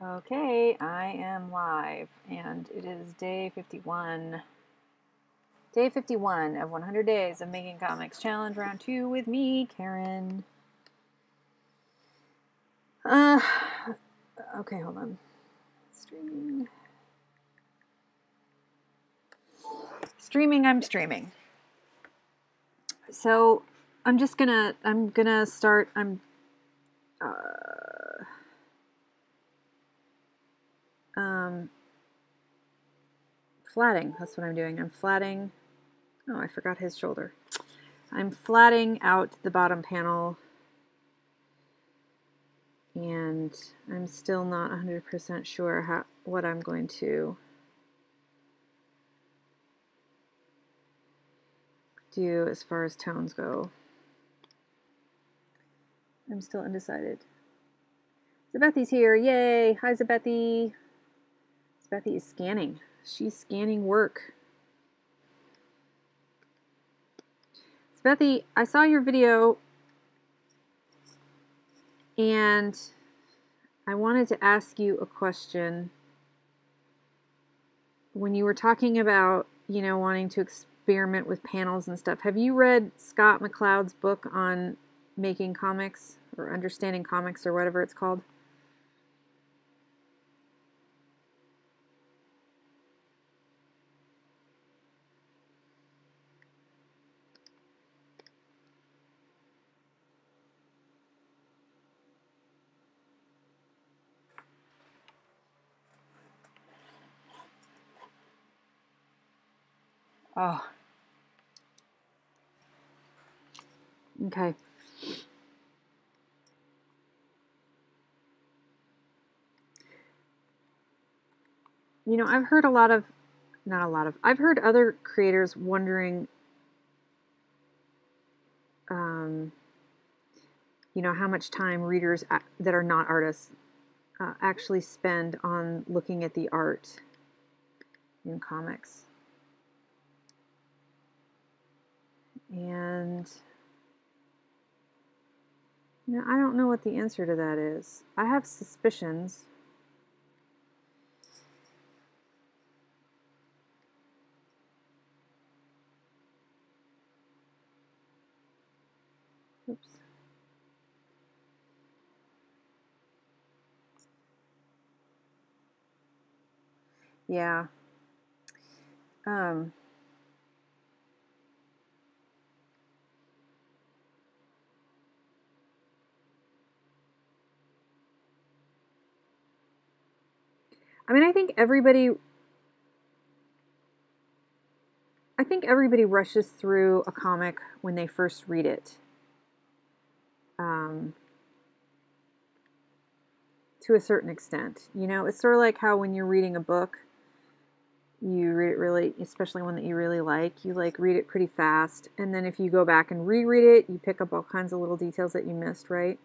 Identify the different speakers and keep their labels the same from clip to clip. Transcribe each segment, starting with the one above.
Speaker 1: Okay, I am live, and it is day 51. Day 51 of 100 Days of Making Comics Challenge Round 2 with me, Karen. Okay, hold on. I'm streaming. So, I'm gonna start, flatting. That's what I'm doing. I'm flatting. Oh, I forgot his shoulder. I'm flatting out the bottom panel, and I'm still not 100% sure what I'm going to do as far as tones go. I'm still undecided. Zabethi's here, yay! Hi, Zabethi. Zabethi is scanning. She's scanning work. Zabethi, I saw your video, and I wanted to ask you a question. When you were talking about, wanting to experiment with panels and stuff, have you read Scott McCloud's book on making comics or understanding comics or whatever it's called? Oh. Okay. I've heard I've heard other creators wondering, how much time readers that are not artists actually spend on looking at the art in comics. And, I don't know what the answer to that is. I have suspicions. Oops. Yeah. I mean, I think everybody rushes through a comic when they first read it. To a certain extent. It's sort of like how when you're reading a book, you read it really, especially one that you really like, you read it pretty fast. And then if you go back and reread it, you pick up all kinds of little details that you missed, right?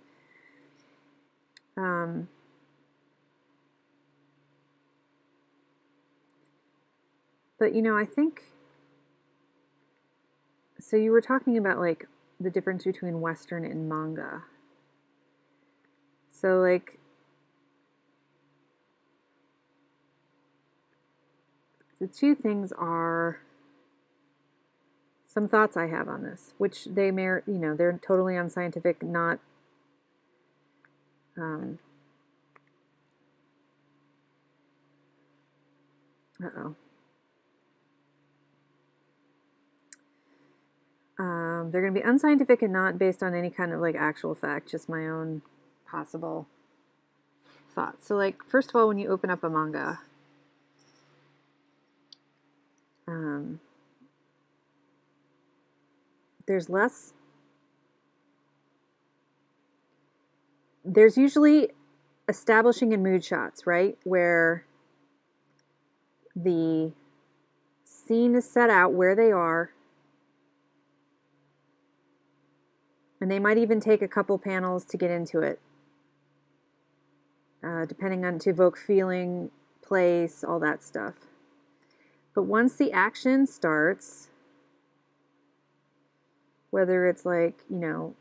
Speaker 1: But, I think, so you were talking about the difference between Western and manga. So the two things are some thoughts I have on this, which they merit, they're totally unscientific, not uh-oh. They're going to be unscientific and not based on any kind of actual fact, just my own possible thoughts. So first of all, when you open up a manga, there's usually establishing and mood shots, right? Where the scene is set out where they are, and they might even take a couple panels to get into it, depending on to evoke feeling, place, all that stuff. But once the action starts, whether it's rock'em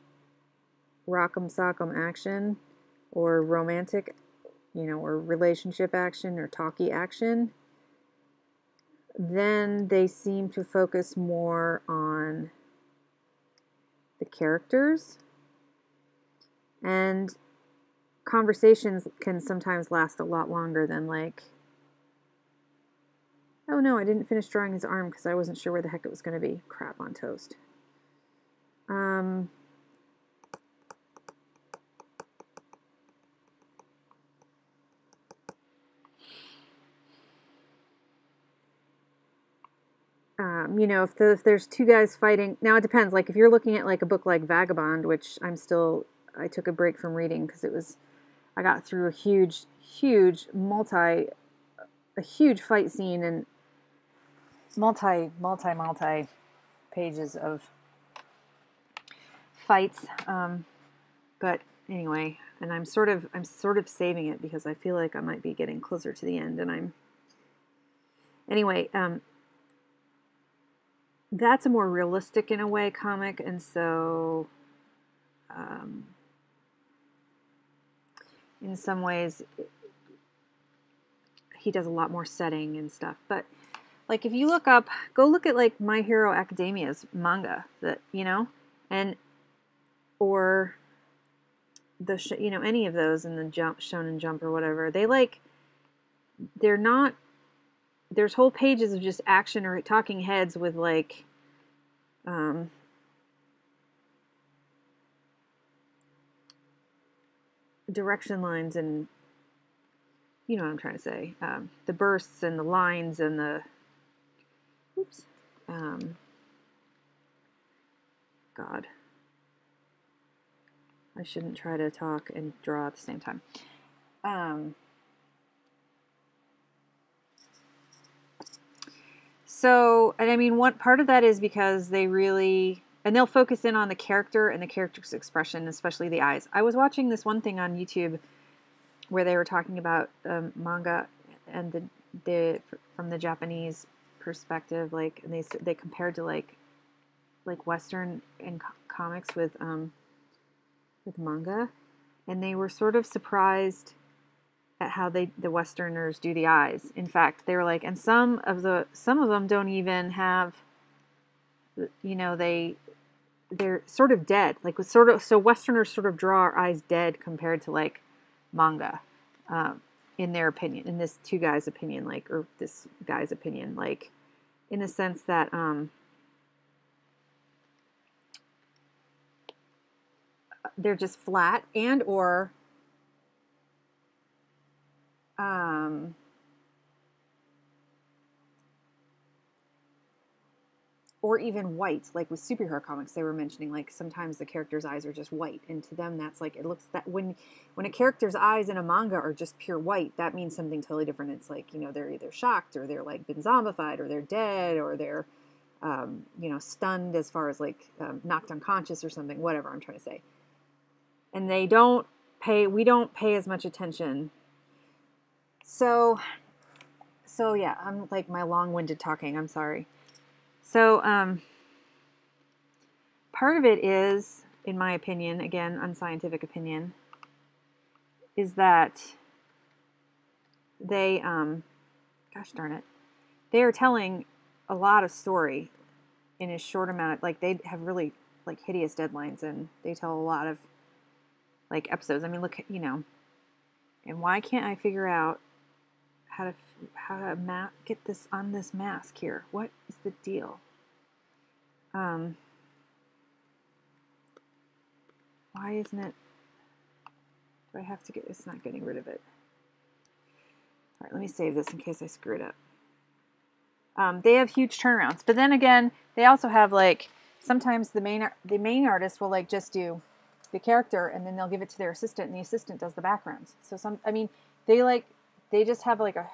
Speaker 1: sock'em action or romantic you know, or relationship action or talky action, then they seem to focus more on the characters, and conversations can sometimes last a lot longer than like, oh no, I didn't finish drawing his arm because I wasn't sure where the heck it was going to be. Crap on toast. You know, if there's two guys fighting, now it depends. Like if you're looking at like a book like Vagabond, which I took a break from reading because I got through a huge fight scene and multi pages of fights. But anyway, and I'm sort of saving it because I feel like I might be getting closer to the end, and anyway. That's a more realistic, in a way, comic, and so in some ways he does a lot more setting and stuff. But like if you go look at like My Hero Academia's manga, that, you know, and or the you know, any of those in the Shonen Jump or whatever, they're not. There's whole pages of just action or talking heads with like direction lines, and you know what I'm trying to say. The bursts and the lines and the oops. God. I shouldn't try to talk and draw at the same time. So, and I mean, one part of that is because they'll focus in on the character and the character's expression, especially the eyes. I was watching this one thing on YouTube where they were talking about manga and from the Japanese perspective, like, and they compared to like Western and comics with manga, and they were sort of surprised at how the Westerners do the eyes. In fact, they were like, and some of them don't even have, you know, they're sort of dead. Like so Westerners sort of draw our eyes dead compared to like manga, in their opinion, in this two guys' opinion, like, or this guy's opinion, like, in the sense that they're just flat and or even white, like with superhero comics, they were mentioning like sometimes the character's eyes are just white, and to them that's like, it looks that when a character's eyes in a manga are just pure white, that means something totally different. It's like, you know, they're either shocked or they're like been zombified or they're dead or they're you know, stunned as far as like knocked unconscious or something, whatever I'm trying to say. And we don't pay as much attention. So yeah, I'm like my long-winded talking, I'm sorry. So part of it is, in my opinion, again, unscientific opinion, is that they, gosh darn it, they are telling a lot of story in a short amount. Like, they have really like hideous deadlines, and they tell a lot of like episodes. I mean, look, you know, and why can't I figure out how to get this on this mask here? What is the deal? Why isn't it? Do I have to get? It's not getting rid of it. All right, let me save this in case I screw it up. They have huge turnarounds, but then again, they also have like sometimes the main artist will like just do the character, and then they'll give it to their assistant, and the assistant does the backgrounds. So they just have like a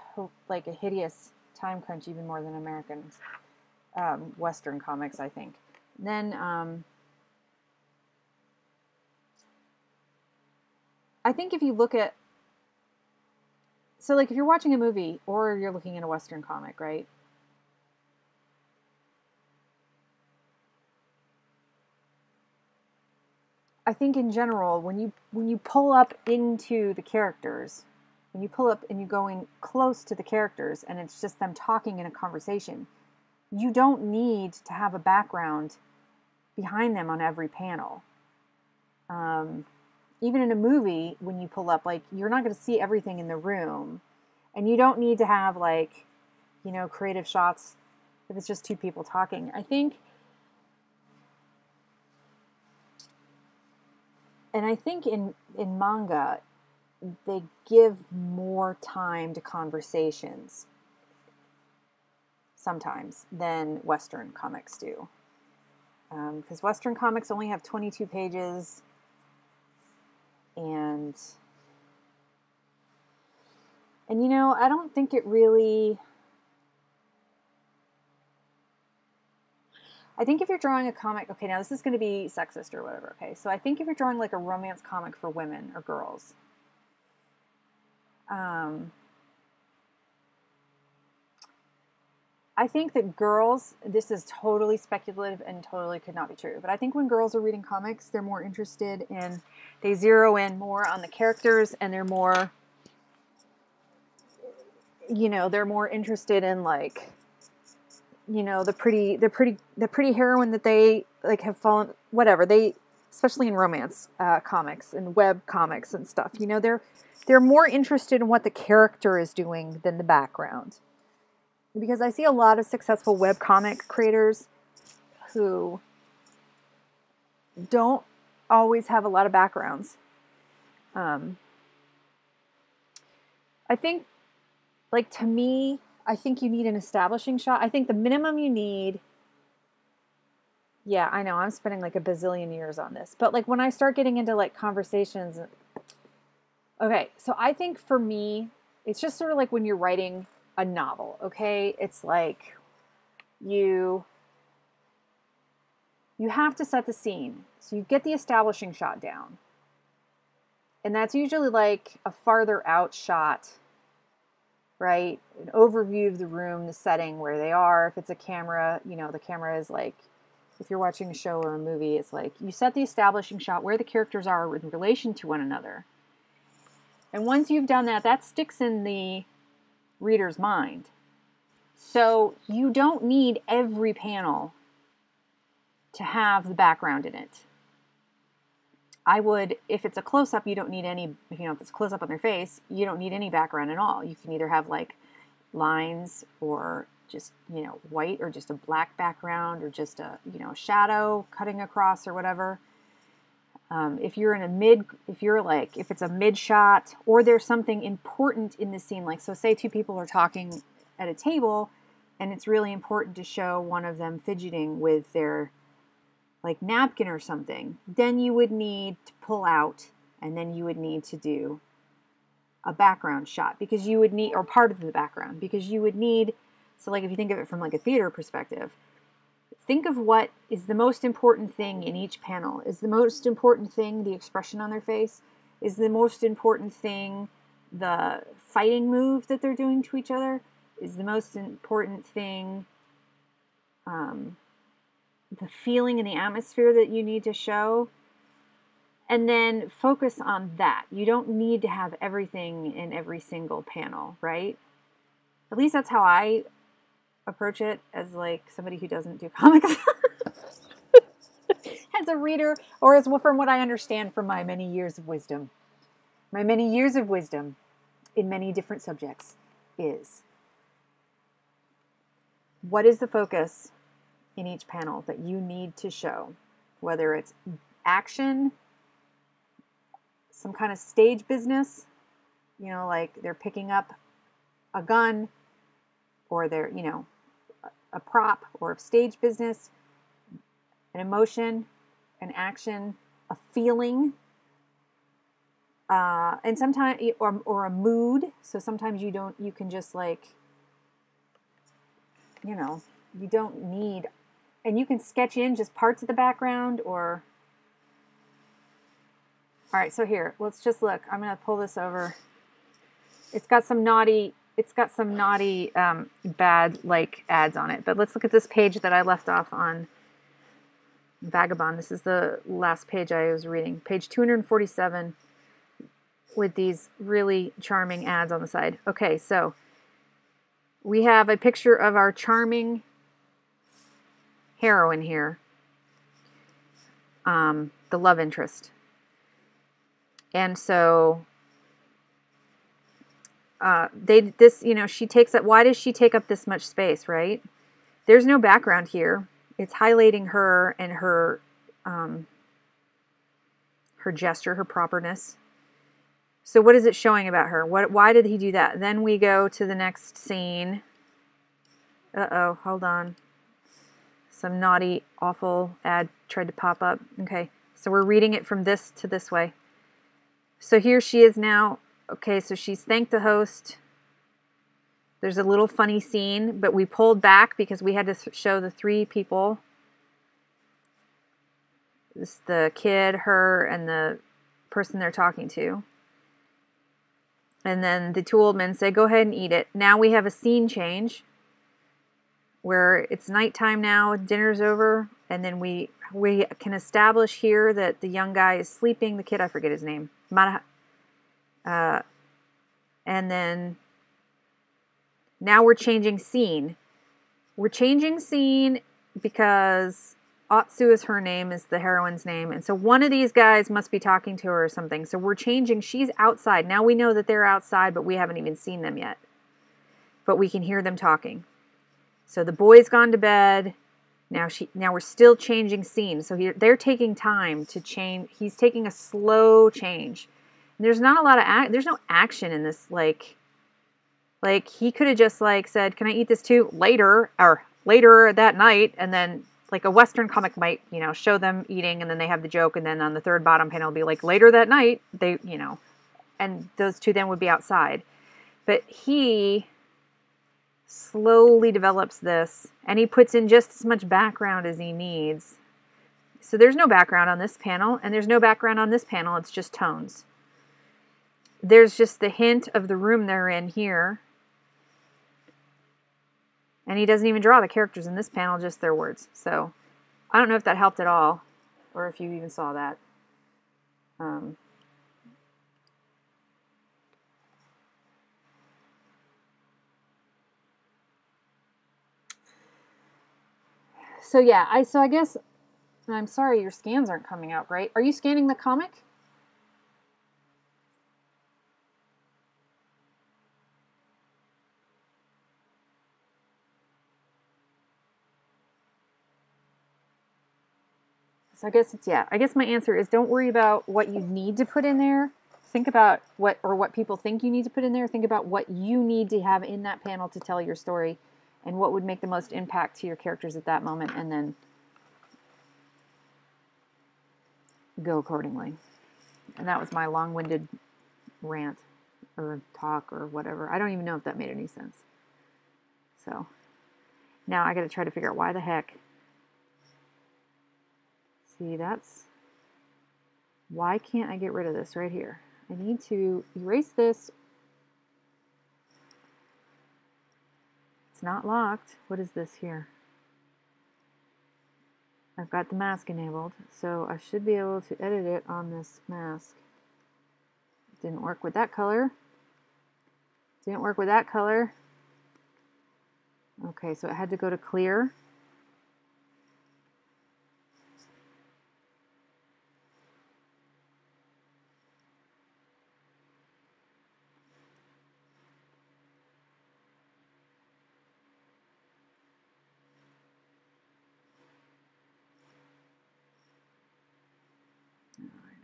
Speaker 1: hideous time crunch, even more than Americans, Western comics, I think. And then I think if you look at, so like if you're watching a movie or you're looking at a Western comic, right? I think in general, when you pull up into the characters, and you pull up and you go in close to the characters and it's just them talking in a conversation, you don't need to have a background behind them on every panel. Even in a movie, when you pull up, like, you're not going to see everything in the room, and you don't need to have, like, you know, creative shots if it's just two people talking. I think in manga, they give more time to conversations sometimes than Western comics do. Because Western comics only have 22 pages, and you know, I don't think it really... I think if you're drawing a comic, okay, now this is going to be sexist or whatever, okay? So I think if you're drawing like a romance comic for women or girls, I think that girls, this is totally speculative and totally could not be true, but I think when girls are reading comics, they're more interested in, they zero in more on the characters, and they're more, you know, they're more interested in, like, you know, the pretty heroine that they, like, have fallen, whatever, they, especially in romance comics and web comics and stuff, you know, they're more interested in what the character is doing than the background. Because I see a lot of successful webcomic creators who don't always have a lot of backgrounds. I think, like, to me, I think you need an establishing shot. I think the minimum you need... Yeah, I know, I'm spending like a bazillion years on this. But, like, when I start getting into, like, conversations... Okay, so I think for me, it's just sort of like when you're writing a novel, okay? It's like you have to set the scene. So you get the establishing shot down. And that's usually like a farther out shot, right? An overview of the room, the setting, where they are. If it's a camera, you know, the camera is like, if you're watching a show or a movie, it's like you set the establishing shot where the characters are in relation to one another. And once you've done that, that sticks in the reader's mind. So you don't need every panel to have the background in it. I would, if it's a close-up, you don't need any, you know, if it's a close-up on their face, you don't need any background at all. You can either have, like, lines or just, you know, white, or just a black background, or just a, you know, shadow cutting across or whatever. If you're in a mid, if it's a mid shot, or there's something important in the scene, like, so say two people are talking at a table, and it's really important to show one of them fidgeting with their, like, napkin or something, then you would need to pull out, and then you would need to do a background shot, because you would need, or part of the background, because you would need, so, like, if you think of it from, like, a theater perspective, think of what is the most important thing in each panel. Is the most important thing the expression on their face? Is the most important thing the fighting move that they're doing to each other? Is the most important thing the feeling and the atmosphere that you need to show? And then focus on that. You don't need to have everything in every single panel, right? At least that's how I approach it, as, like, somebody who doesn't do comics. As a reader, or as, well, from what I understand from my many years of wisdom. My many years of wisdom in many different subjects is, what is the focus in each panel that you need to show? Whether it's action, some kind of stage business, you know, like they're picking up a gun, or they're, you know, a prop, or a stage business, an emotion, an action, a feeling, and sometimes, or a mood. So sometimes you can just, like, you know, you don't need, and you can sketch in just parts of the background, or, all right, so here, let's just look. I'm going to pull this over. It's got some naughty bad, like, ads on it. But let's look at this page that I left off on Vagabond. This is the last page I was reading. Page 247. with these really charming ads on the side. Okay, so we have a picture of our charming heroine here, the love interest. And so she takes up, why does she take up this much space, right? There's no background here. It's highlighting her and her gesture, her properness. So what is it showing about her? Why did he do that? Then we go to the next scene. Uh-oh, hold on. Some naughty, awful ad tried to pop up. Okay, so we're reading it from this to this way. So here she is now. Okay, so she's thanked the host. There's a little funny scene, but we pulled back because we had to show the three people. This, the kid, her, and the person they're talking to. And then the two old men say, go ahead and eat it. Now we have a scene change where it's nighttime now, dinner's over, and then we can establish here that the young guy is sleeping. The kid, I forget his name. And then now we're changing scene. We're changing scene because Atsu is her name, is the heroine's name. And so one of these guys must be talking to her or something. So we're changing. She's outside. Now we know that they're outside, but we haven't even seen them yet. But we can hear them talking. So the boy's gone to bed. Now we're still changing scene. So they're taking time to change. He's taking a slow change. And there's not a lot of there's no action in this. Like he could have just said, "Can I eat this too?" later that night, and then like a Western comic might, show them eating, and then they have the joke, and then on the third bottom panel it'll be like later that night, they, and those two then would be outside. But he slowly develops this, and he puts in just as much background as he needs. So there's no background on this panel, and there's no background on this panel, it's just tones. There's just the hint of the room they're in here. And he doesn't even draw the characters in this panel, just their words. So I don't know if that helped at all, or if you even saw that. So yeah, I guess, I'm sorry your scans aren't coming out right. Are you scanning the comic? So I guess I guess my answer is don't worry about what you need to put in there. Think about what people think you need to put in there. Think about what you need to have in that panel to tell your story and what would make the most impact to your characters at that moment, and then go accordingly. And that was my long-winded rant or talk or whatever. I don't even know if that made any sense. So now I got to try to figure out why the heck. See, why can't I get rid of this right here? I need to erase this. It's not locked. What is this here? I've got the mask enabled, so I should be able to edit it on this mask. Didn't work with that color. Didn't work with that color. Okay, so it had to go to clear.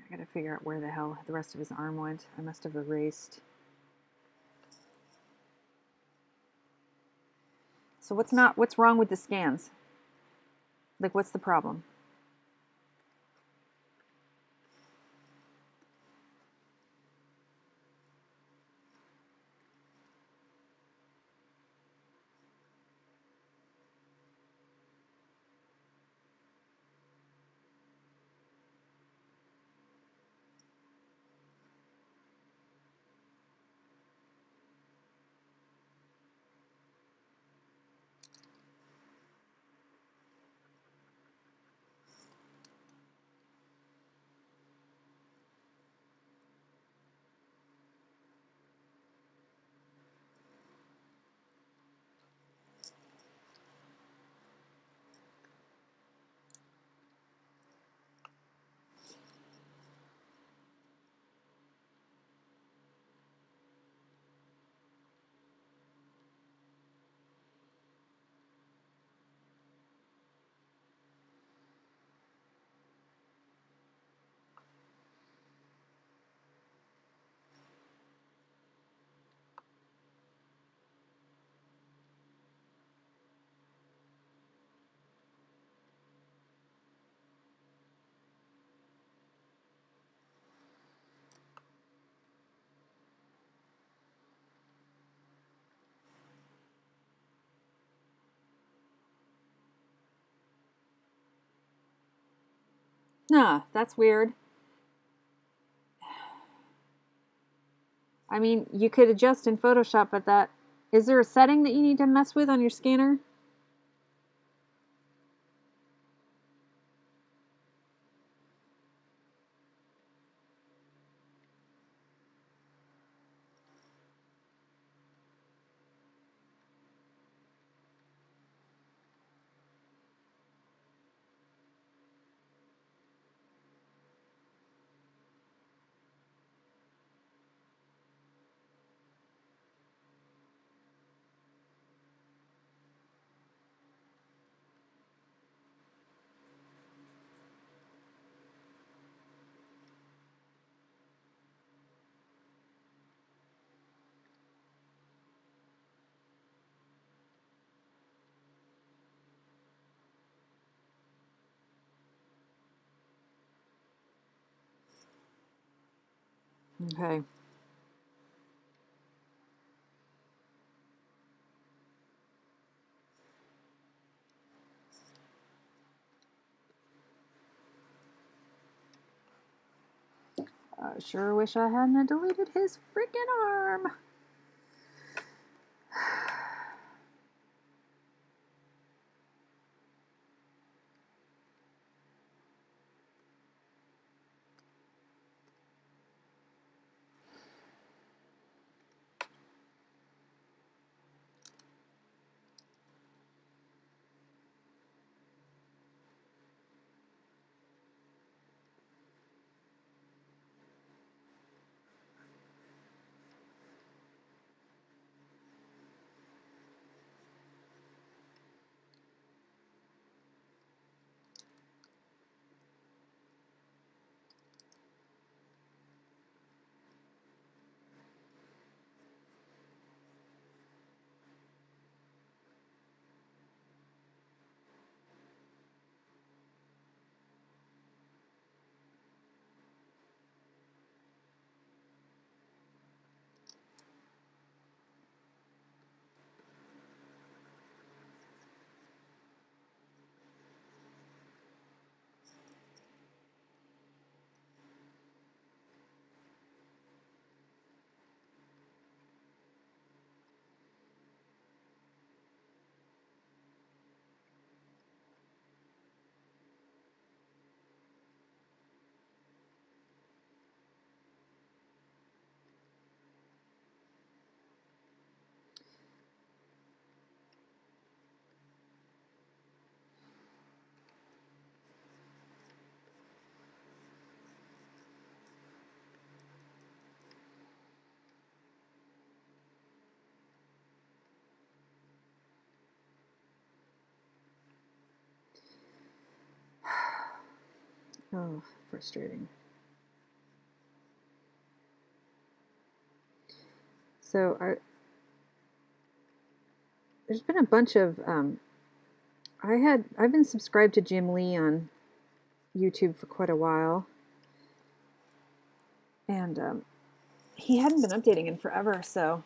Speaker 1: I gotta figure out where the hell the rest of his arm went. I must have erased. So what's wrong with the scans? Like, what's the problem? Nah, that's weird. I mean, you could adjust in Photoshop, but that... Is there a setting that you need to mess with on your scanner? Okay. I sure wish I hadn't deleted his freaking arm. Oh, frustrating. So there's been a bunch of I've been subscribed to Jim Lee on YouTube for quite a while, and he hadn't been updating in forever. So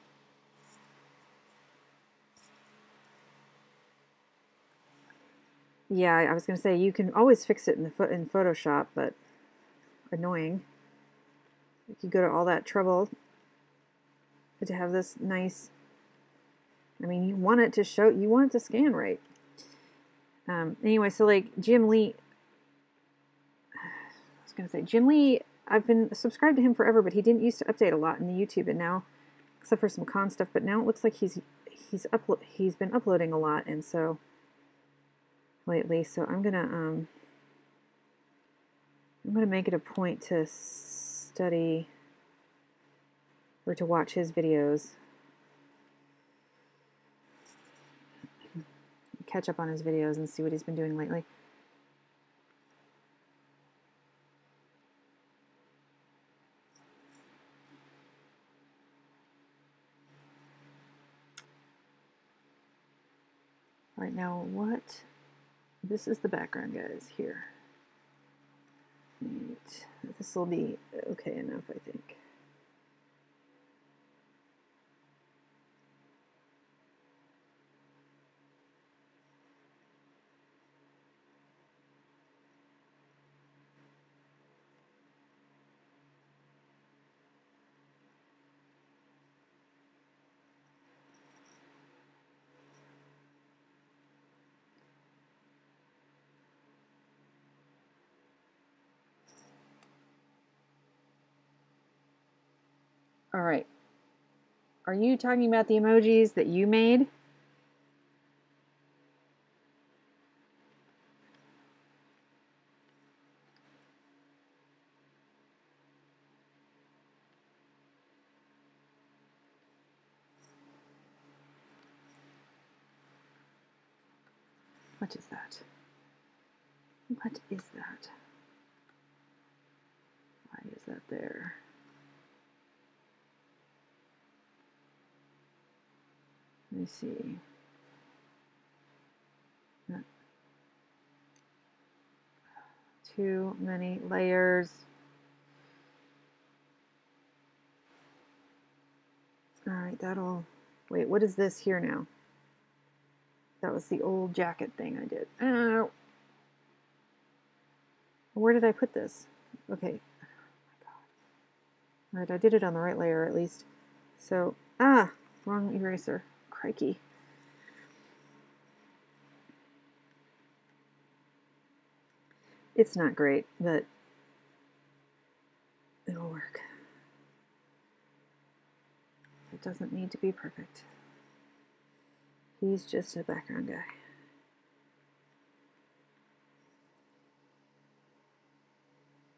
Speaker 1: yeah, I was gonna say you can always fix it in Photoshop, but annoying. Like you go to all that trouble to have this nice. I mean, you want it to scan right. Anyway, so like Jim Lee, I was gonna say Jim Lee. I've been subscribed to him forever, but he didn't used to update a lot in the YouTube, and now, except for some con stuff, but now it looks like he's been uploading a lot, and so lately. So I'm gonna make it a point to study or to watch his videos, catch up on his videos, and see what he's been doing lately. Right now, what? This is the background, guys, here. Right. This will be okay enough, I think. All right. Are you talking about the emojis that you made? What is that? What is that? Why is that there? Let me see. Too many layers. All right, that'll... Wait, what is this here now? That was the old jacket thing I did. Oh. Where did I put this? Okay. Oh my God. All right, I did it on the right layer at least. So, wrong eraser. Crikey. It's not great, but it'll work. It doesn't need to be perfect. He's just a background guy.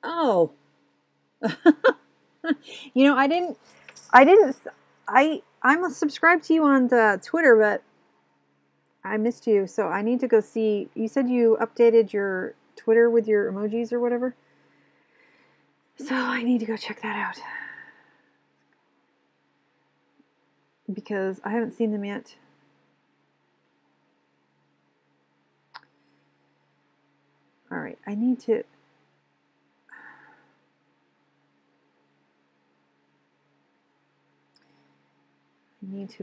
Speaker 1: Oh. You know, I'm subscribed to you on Twitter, but I missed you, so I need to go see. You said you updated your Twitter with your emojis or whatever. So I need to go check that out. Because I haven't seen them yet. All right, I need to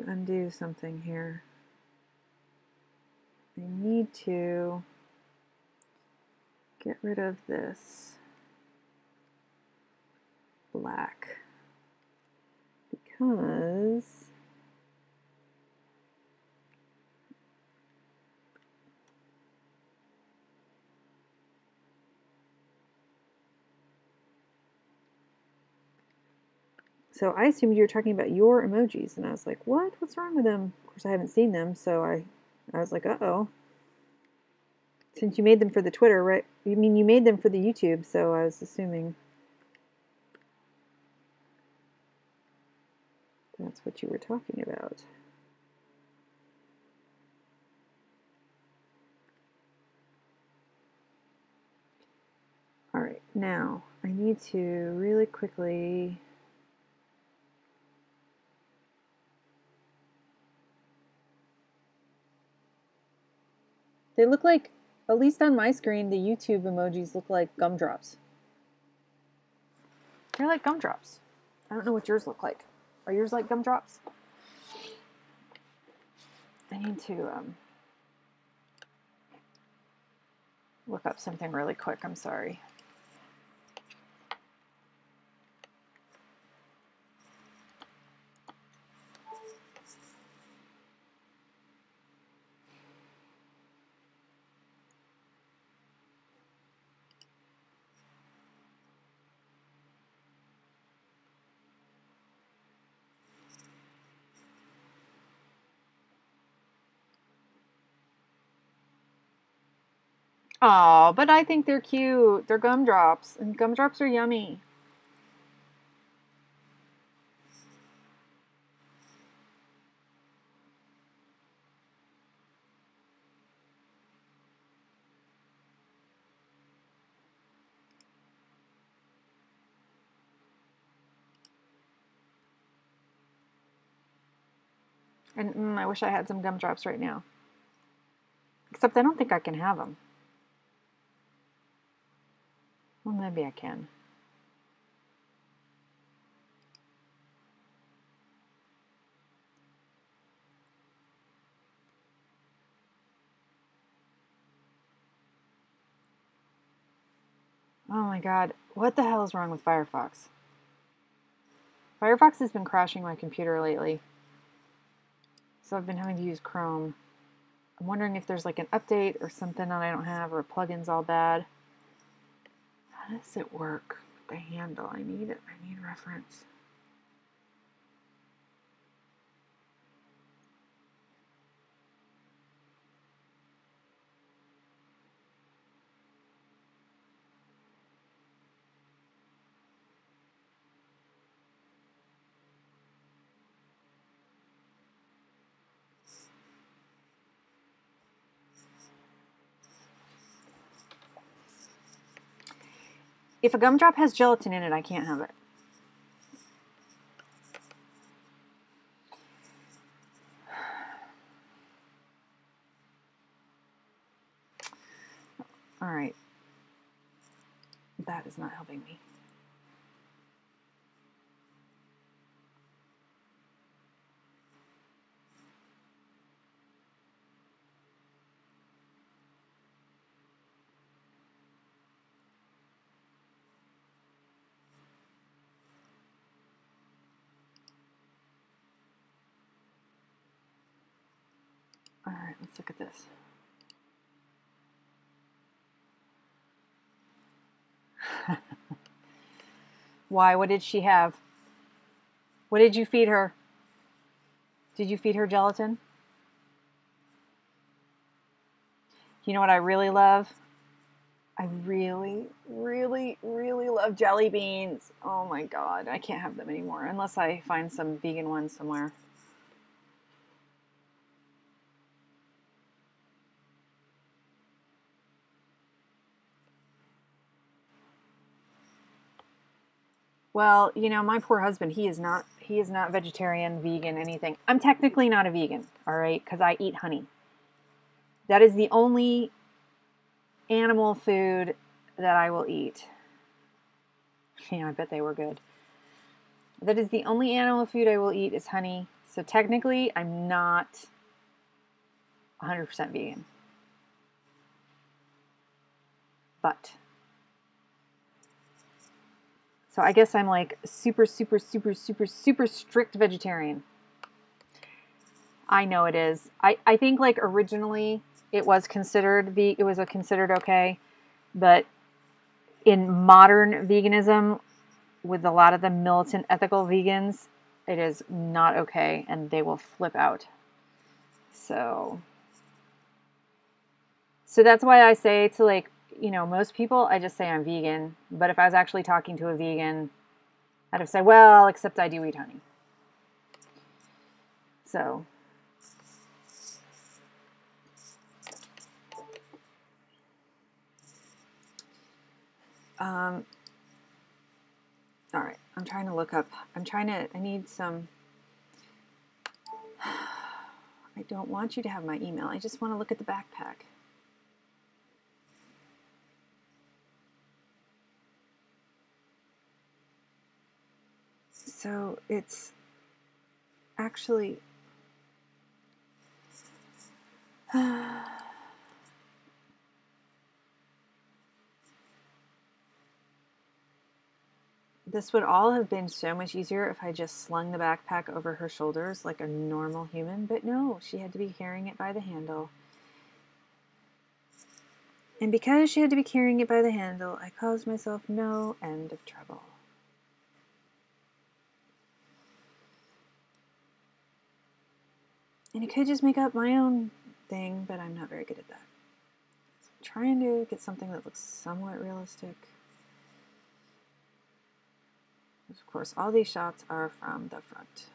Speaker 1: undo something here. I need to get rid of this black because so I assumed you were talking about your emojis, and I was like, what? What's wrong with them? Of course, I haven't seen them, so I was like, uh-oh. Since you made them for the Twitter, right? You mean you made them for the YouTube, so I was assuming that's what you were talking about. All right, now I need to really quickly they look like, at least on my screen, the YouTube emojis look like gumdrops. They're like gumdrops. I don't know what yours look like. Are yours like gumdrops? I need to look up something really quick. I'm sorry. Oh, but I think they're cute. They're gumdrops, and gumdrops are yummy. And I wish I had some gumdrops right now. Except I don't think I can have them. Well, maybe I can. Oh my god, what the hell is wrong with Firefox? Firefox has been crashing my computer lately. So I've been having to use Chrome. I'm wondering if there's like an update or something that I don't have, or a plugin's all bad. How does it work? The handle. I need reference. If a gumdrop has gelatin in it, I can't have it. All right. That is not helping me. All right, let's look at this. Why? What did she have? What did you feed her? Did you feed her gelatin? You know what I really love? I really, really, really love jelly beans. Oh my God, I can't have them anymore unless I find some vegan ones somewhere. Well, you know, my poor husband, he is not vegetarian, vegan, anything. I'm technically not a vegan, all right, because I eat honey. That is the only animal food that I will eat. Yeah, I bet they were good. That is the only animal food I will eat is honey. So technically, I'm not 100% vegan. But so I guess I'm like super, super, super, super, super strict vegetarian. I know it is. I think like originally it was considered okay, but in modern veganism, with a lot of the militant ethical vegans, it is not okay, and they will flip out. So that's why I say to, like, you know, most people, I just say I'm vegan. But if I was actually talking to a vegan, I'd have said, well, except I do eat honey. So all right, I'm trying to look up. I need some. I don't want you to have my email. I just want to look at the backpack. So it's actually this would all have been so much easier if I just slung the backpack over her shoulders like a normal human, but no, she had to be carrying it by the handle. And because she had to be carrying it by the handle, I caused myself no end of trouble. And I could just make up my own thing, but I'm not very good at that. So I'm trying to get something that looks somewhat realistic. Of course, all these shots are from the front.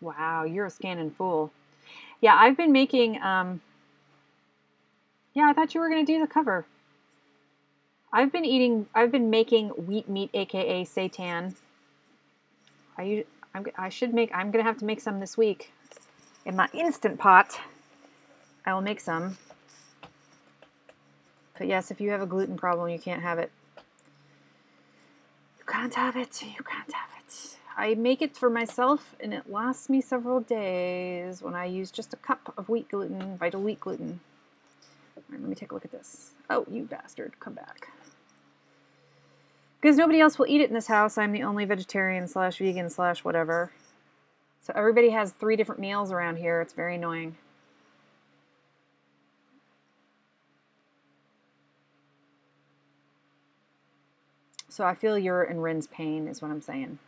Speaker 1: Wow, you're a scanning fool. Yeah, I've been making, yeah, I thought you were going to do the cover. I've been making wheat meat, aka seitan. I'm going to have to make some this week. In my Instant Pot, I will make some. But yes, if you have a gluten problem, you can't have it. You can't have it. You can't have it. I make it for myself, and it lasts me several days when I use just a cup of wheat gluten, Vital Wheat gluten. All right, let me take a look at this. Oh, you bastard, come back. Because nobody else will eat it in this house. I'm the only vegetarian / vegan / whatever. So everybody has 3 different meals around here. It's very annoying. So I feel your and Rin's pain is what I'm saying.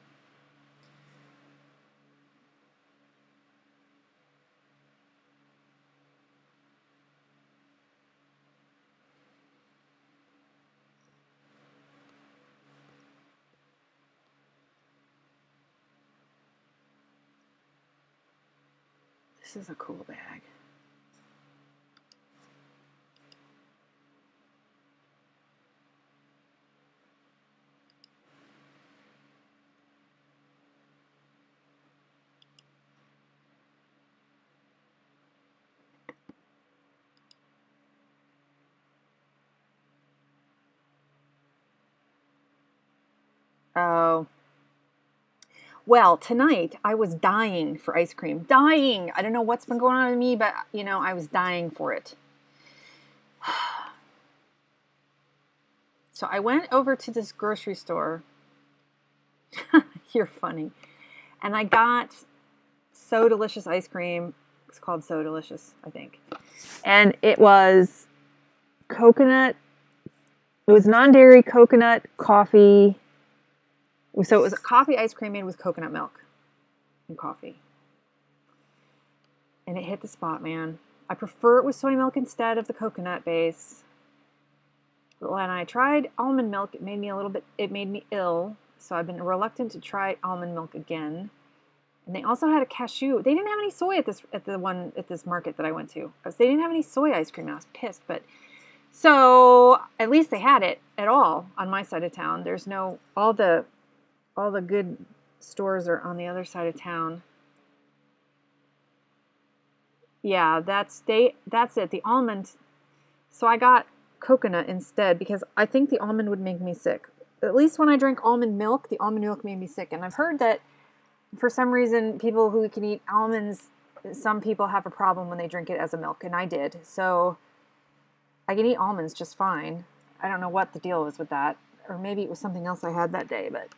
Speaker 1: This is a cool bag. Oh. Well, tonight I was dying for ice cream. Dying. I don't know what's been going on with me, but you know, I was dying for it. So I went over to this grocery store. You're funny. And I got So Delicious ice cream. It's called So Delicious, I think. And it was coconut. It was non-dairy coconut coffee. So it was a coffee ice cream made with coconut milk and coffee. And it hit the spot, man. I prefer it with soy milk instead of the coconut base. But when I tried almond milk, it made me ill. So I've been reluctant to try almond milk again. And they also had a cashew. They didn't have any soy at this market that I went to. They didn't have any soy ice cream. I was pissed, but so at least they had it at all on my side of town. There's no all the good stores are on the other side of town. Yeah, that's it. The almond. So I got coconut instead because I think the almond would make me sick. At least when I drank almond milk, the almond milk made me sick. And I've heard that for some reason, people who can eat almonds, some people have a problem when they drink it as a milk, and I did. So I can eat almonds just fine. I don't know what the deal was with that, or maybe it was something else I had that day, but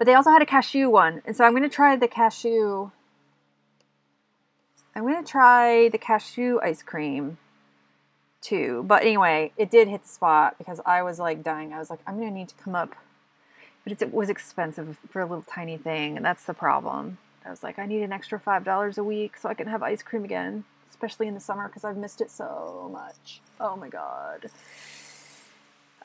Speaker 1: they also had a cashew one, and so I'm going to try the cashew. I'm going to try the cashew ice cream too. But anyway, it did hit the spot because I was like dying. I was like, I'm going to need to come up. But it was expensive for a little tiny thing, and that's the problem. I was like, I need an extra $5 a week so I can have ice cream again, especially in the summer because I've missed it so much. Oh my God.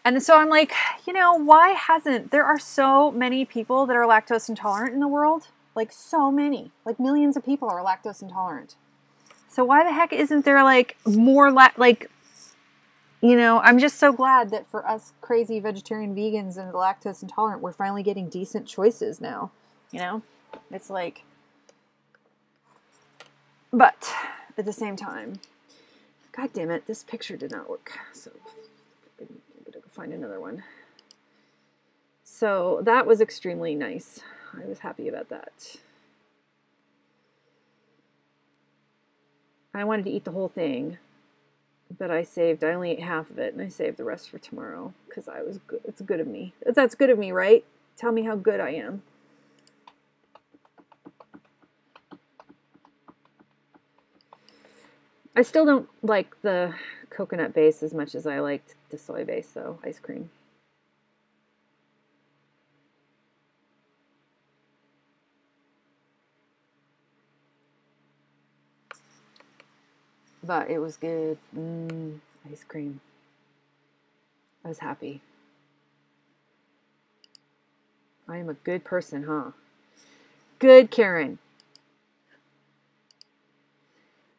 Speaker 1: And so I'm like, you know, why hasn't... There are so many people that are lactose intolerant in the world. Like, so many. Like, millions of people are lactose intolerant. So why the heck isn't there, like, more... You know, I'm just so glad that for us crazy vegetarian vegans and lactose intolerant, we're finally getting decent choices now. You know? It's like... But, at the same time... God damn it, this picture did not work. So, I'm going to go find another one. So, that was extremely nice. I was happy about that. I wanted to eat the whole thing. But I only ate half of it, and I saved the rest for tomorrow, because I was good. It's good of me. That's good of me, right? Tell me how good I am. I still don't like the coconut base as much as I liked the soy base, though, ice cream. But it was good. Ice cream. I was happy. I am a good person, huh? Good, Karen.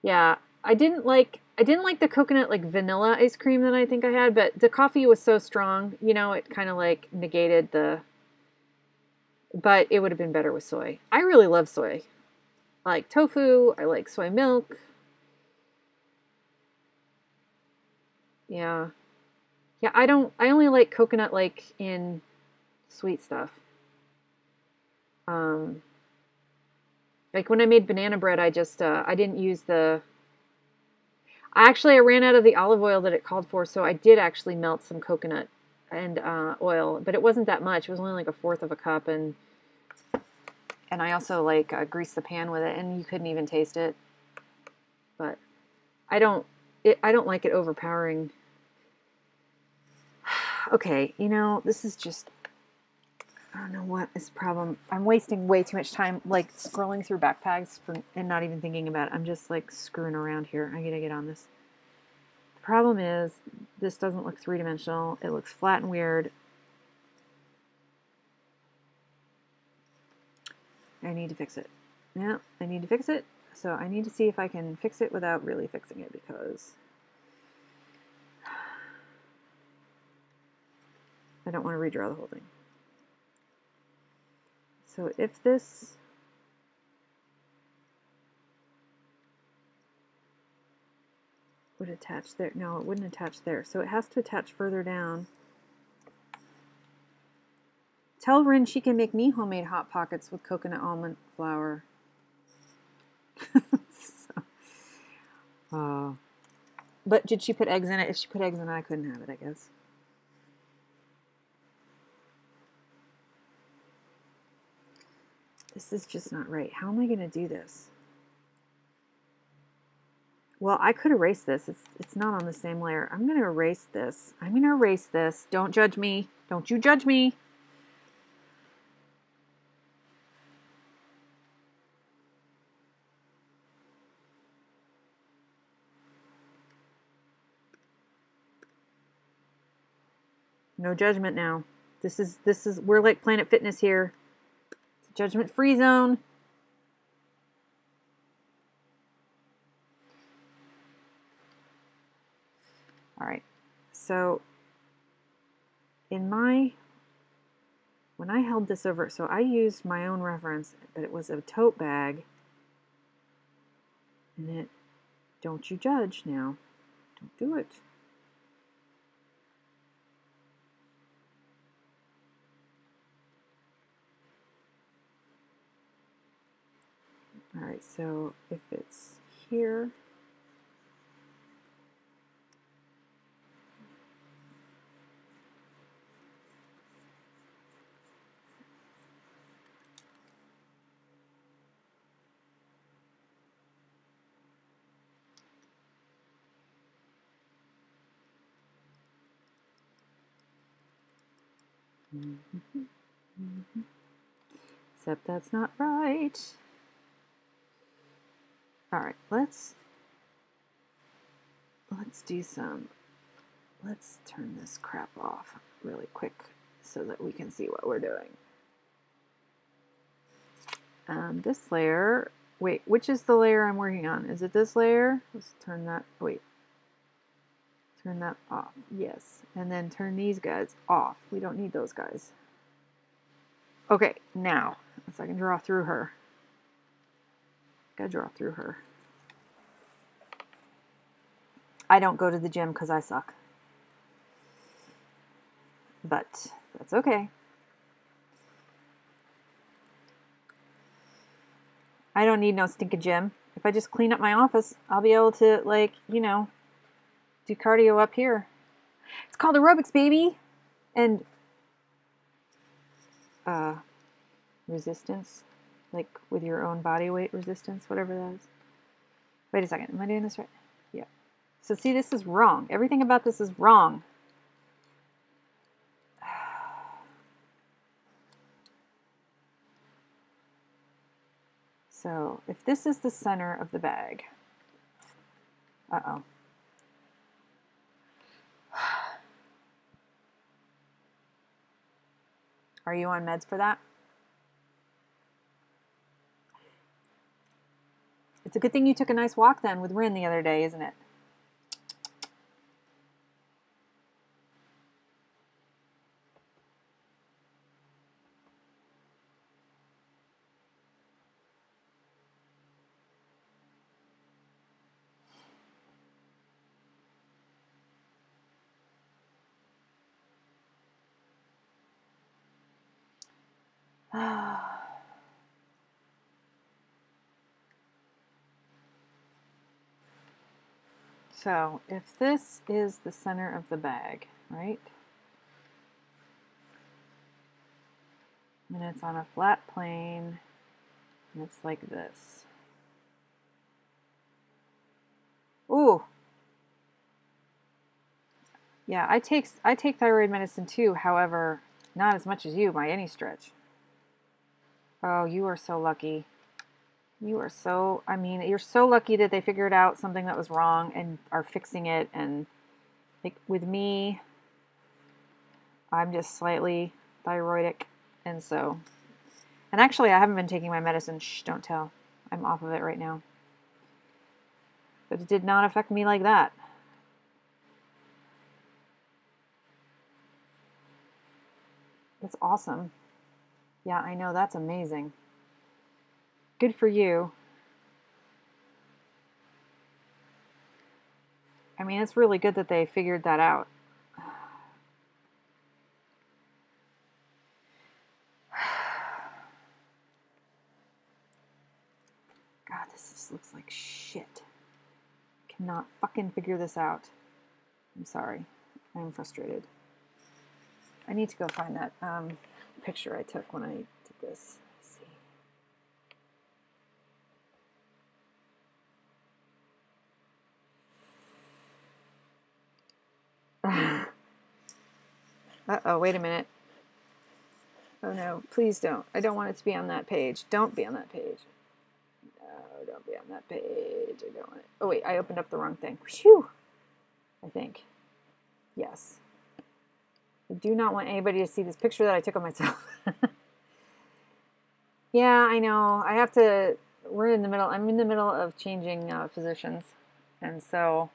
Speaker 1: Yeah, I didn't like the coconut like vanilla ice cream that I think I had, but the coffee was so strong, you know, it kind of like negated the... But it would have been better with soy. I really love soy. I like tofu. I like soy milk. Yeah. Yeah, I only like coconut like in sweet stuff. Like when I made banana bread, I didn't use I ran out of the olive oil that it called for, so I did actually melt some coconut and oil, but it wasn't that much. It was only like 1/4 of a cup, and I also like greased the pan with it, and you couldn't even taste it. But I don't like it overpowering. Okay, you know, this is just, I don't know what is the problem. I'm wasting way too much time, like, scrolling through backpacks and not even thinking about it. I'm just, like, screwing around here. I gotta get on this. The problem is, this doesn't look three-dimensional. It looks flat and weird. I need to fix it. Yeah, I need to fix it. So I need to see if I can fix it without really fixing it, because I don't want to redraw the whole thing. So if this would attach there, no, it wouldn't attach there. So it has to attach further down. Tell Rin she can make me homemade Hot Pockets with coconut almond flour. But did she put eggs in it? If she put eggs in it, I couldn't have it, I guess. This is just not right. How am I going to do this? Well, I could erase this. It's not on the same layer. I'm going to erase this. I'm going to erase this. Don't judge me. Don't you judge me. No judgment now. This is we're like Planet Fitness here. It's a judgment-free zone. All right. So when I held this over, so I used my own reference, but it was a tote bag. And don't you judge now. Don't do it. All right, so if it's here, except that's not right. All right, let's turn this crap off really quick so that we can see what we're doing. This layer, wait, which is the layer I'm working on? Is it this layer? Let's turn that, wait. Turn that off, yes. And then turn these guys off. We don't need those guys. Okay, now, so I can draw through her. Gotta draw through her. I don't go to the gym because I suck. But that's okay. I don't need no stinking gym. If I just clean up my office, I'll be able to, like, you know, do cardio up here. It's called aerobics, baby. And resistance, like with your own body weight resistance, whatever that is. Wait a second, am I doing this right? Yeah. So see, this is wrong. Everything about this is wrong. So if this is the center of the bag, uh-oh. Are you on meds for that? It's a good thing you took a nice walk then with Rin the other day, isn't it? So if this is the center of the bag, right? And it's on a flat plane, and it's like this. Ooh. Yeah, I take thyroid medicine too. However, not as much as you by any stretch. Oh, you are so lucky. You are so, I mean, you're so lucky that they figured out something that was wrong and are fixing it. And like with me, I'm just slightly thyroidic. And so, and actually, I haven't been taking my medicine. Shh, don't tell. I'm off of it right now. But it did not affect me like that. That's awesome. Yeah, I know. That's amazing. Good for you. I mean, it's really good that they figured that out. God, this just looks like shit. Cannot fucking figure this out. I'm sorry. I'm frustrated. I need to go find that picture I took when I did this. Let's see. Uh-oh, wait a minute. Oh no, please don't. I don't want it to be on that page. Don't be on that page. No, don't be on that page. I don't want it. Oh wait, I opened up the wrong thing. Phew. I think. Yes. I do not want anybody to see this picture that I took of myself. Yeah, I know. I have to, we're in the middle, I'm in the middle of changing physicians. And so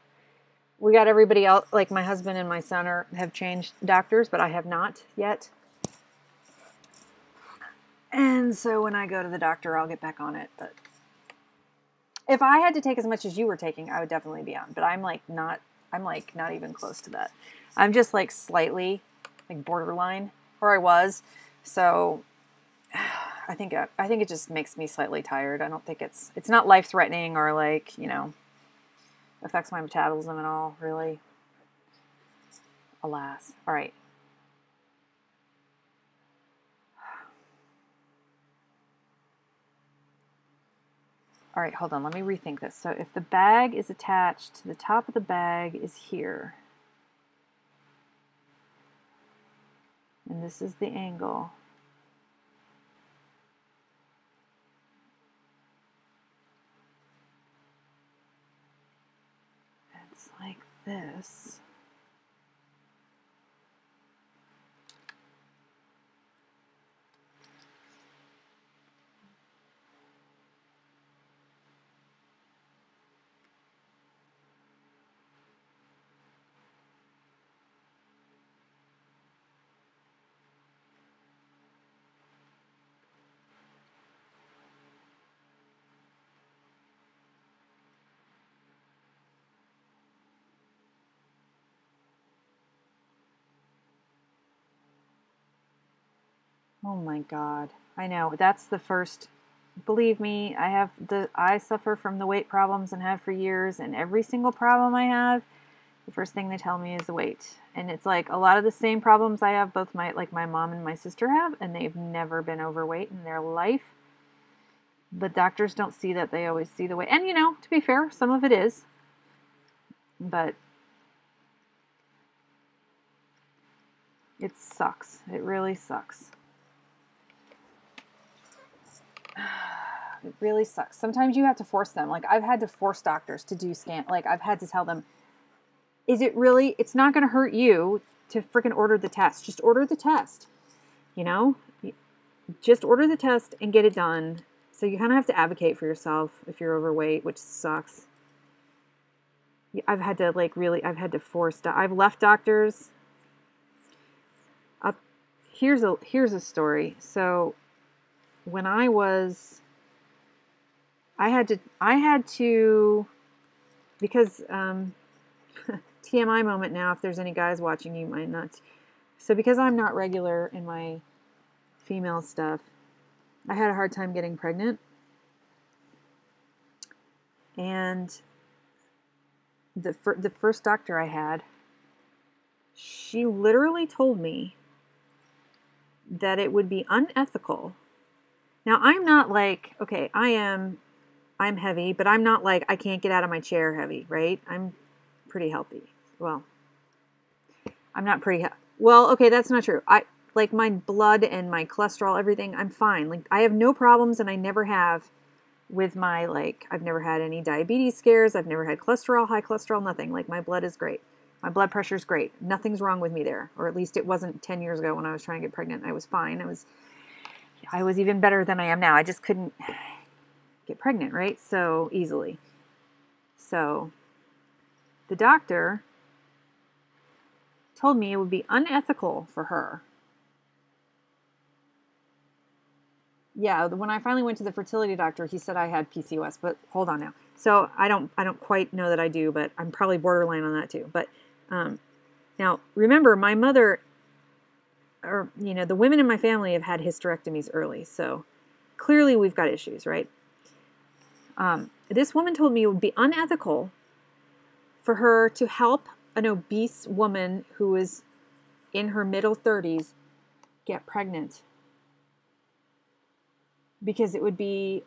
Speaker 1: we got everybody else, like my husband and my son have changed doctors, but I have not yet. And so when I go to the doctor, I'll get back on it. But if I had to take as much as you were taking, I would definitely be on. But I'm like not even close to that. I'm just like slightly like borderline, or I was. So I think it just makes me slightly tired. I don't think it's not life threatening or like, you know, affects my metabolism at all, really. Alas. All right. All right, hold on. Let me rethink this. So if the bag is attached, the top of the bag is here. And this is the angle. It's like this. Oh my God. I know. That's the first. Believe me, I suffer from the weight problems and have for years, and every single problem I have, the first thing they tell me is the weight. And it's like a lot of the same problems I have, both my mom and my sister have, and they've never been overweight in their life. But doctors don't see that. They always see the weight. And you know, to be fair, some of it is. But it sucks. It really sucks. It really sucks. Sometimes you have to force them. Like I've had to force doctors to do scan. Like I've had to tell them, is it really, it's not going to hurt you to freaking order the test. Just order the test. You know, just order the test and get it done. So you kind of have to advocate for yourself if you're overweight, which sucks. I've had to I've left doctors. Here's a story. So when I had to, because, TMI moment now, if there's any guys watching, you might not. So because I'm not regular in my female stuff, I had a hard time getting pregnant. And the first doctor I had, she literally told me that it would be unethical. Now, I'm not like, okay, I'm heavy, but I'm not like I can't get out of my chair heavy, right? I'm pretty healthy. Well, I'm not pretty. Well, okay, that's not true. Like my blood and my cholesterol, everything, I'm fine. Like I have no problems, and I never have with my, like, I've never had any diabetes scares. I've never had cholesterol, high cholesterol, nothing. Like my blood is great. My blood pressure is great. Nothing's wrong with me there. Or at least it wasn't 10 years ago when I was trying to get pregnant. I was fine. I was even better than I am now. I just couldn't get pregnant, right? So easily. So the doctor told me it would be unethical for her. Yeah, when I finally went to the fertility doctor, he said I had PCOS, but hold on now. So I don't quite know that I do, but I'm probably borderline on that too. But now remember, my mother, or the women in my family have had hysterectomies early, so clearly we've got issues, right? This woman told me it would be unethical for her to help an obese woman who is in her middle 30s get pregnant, because I would be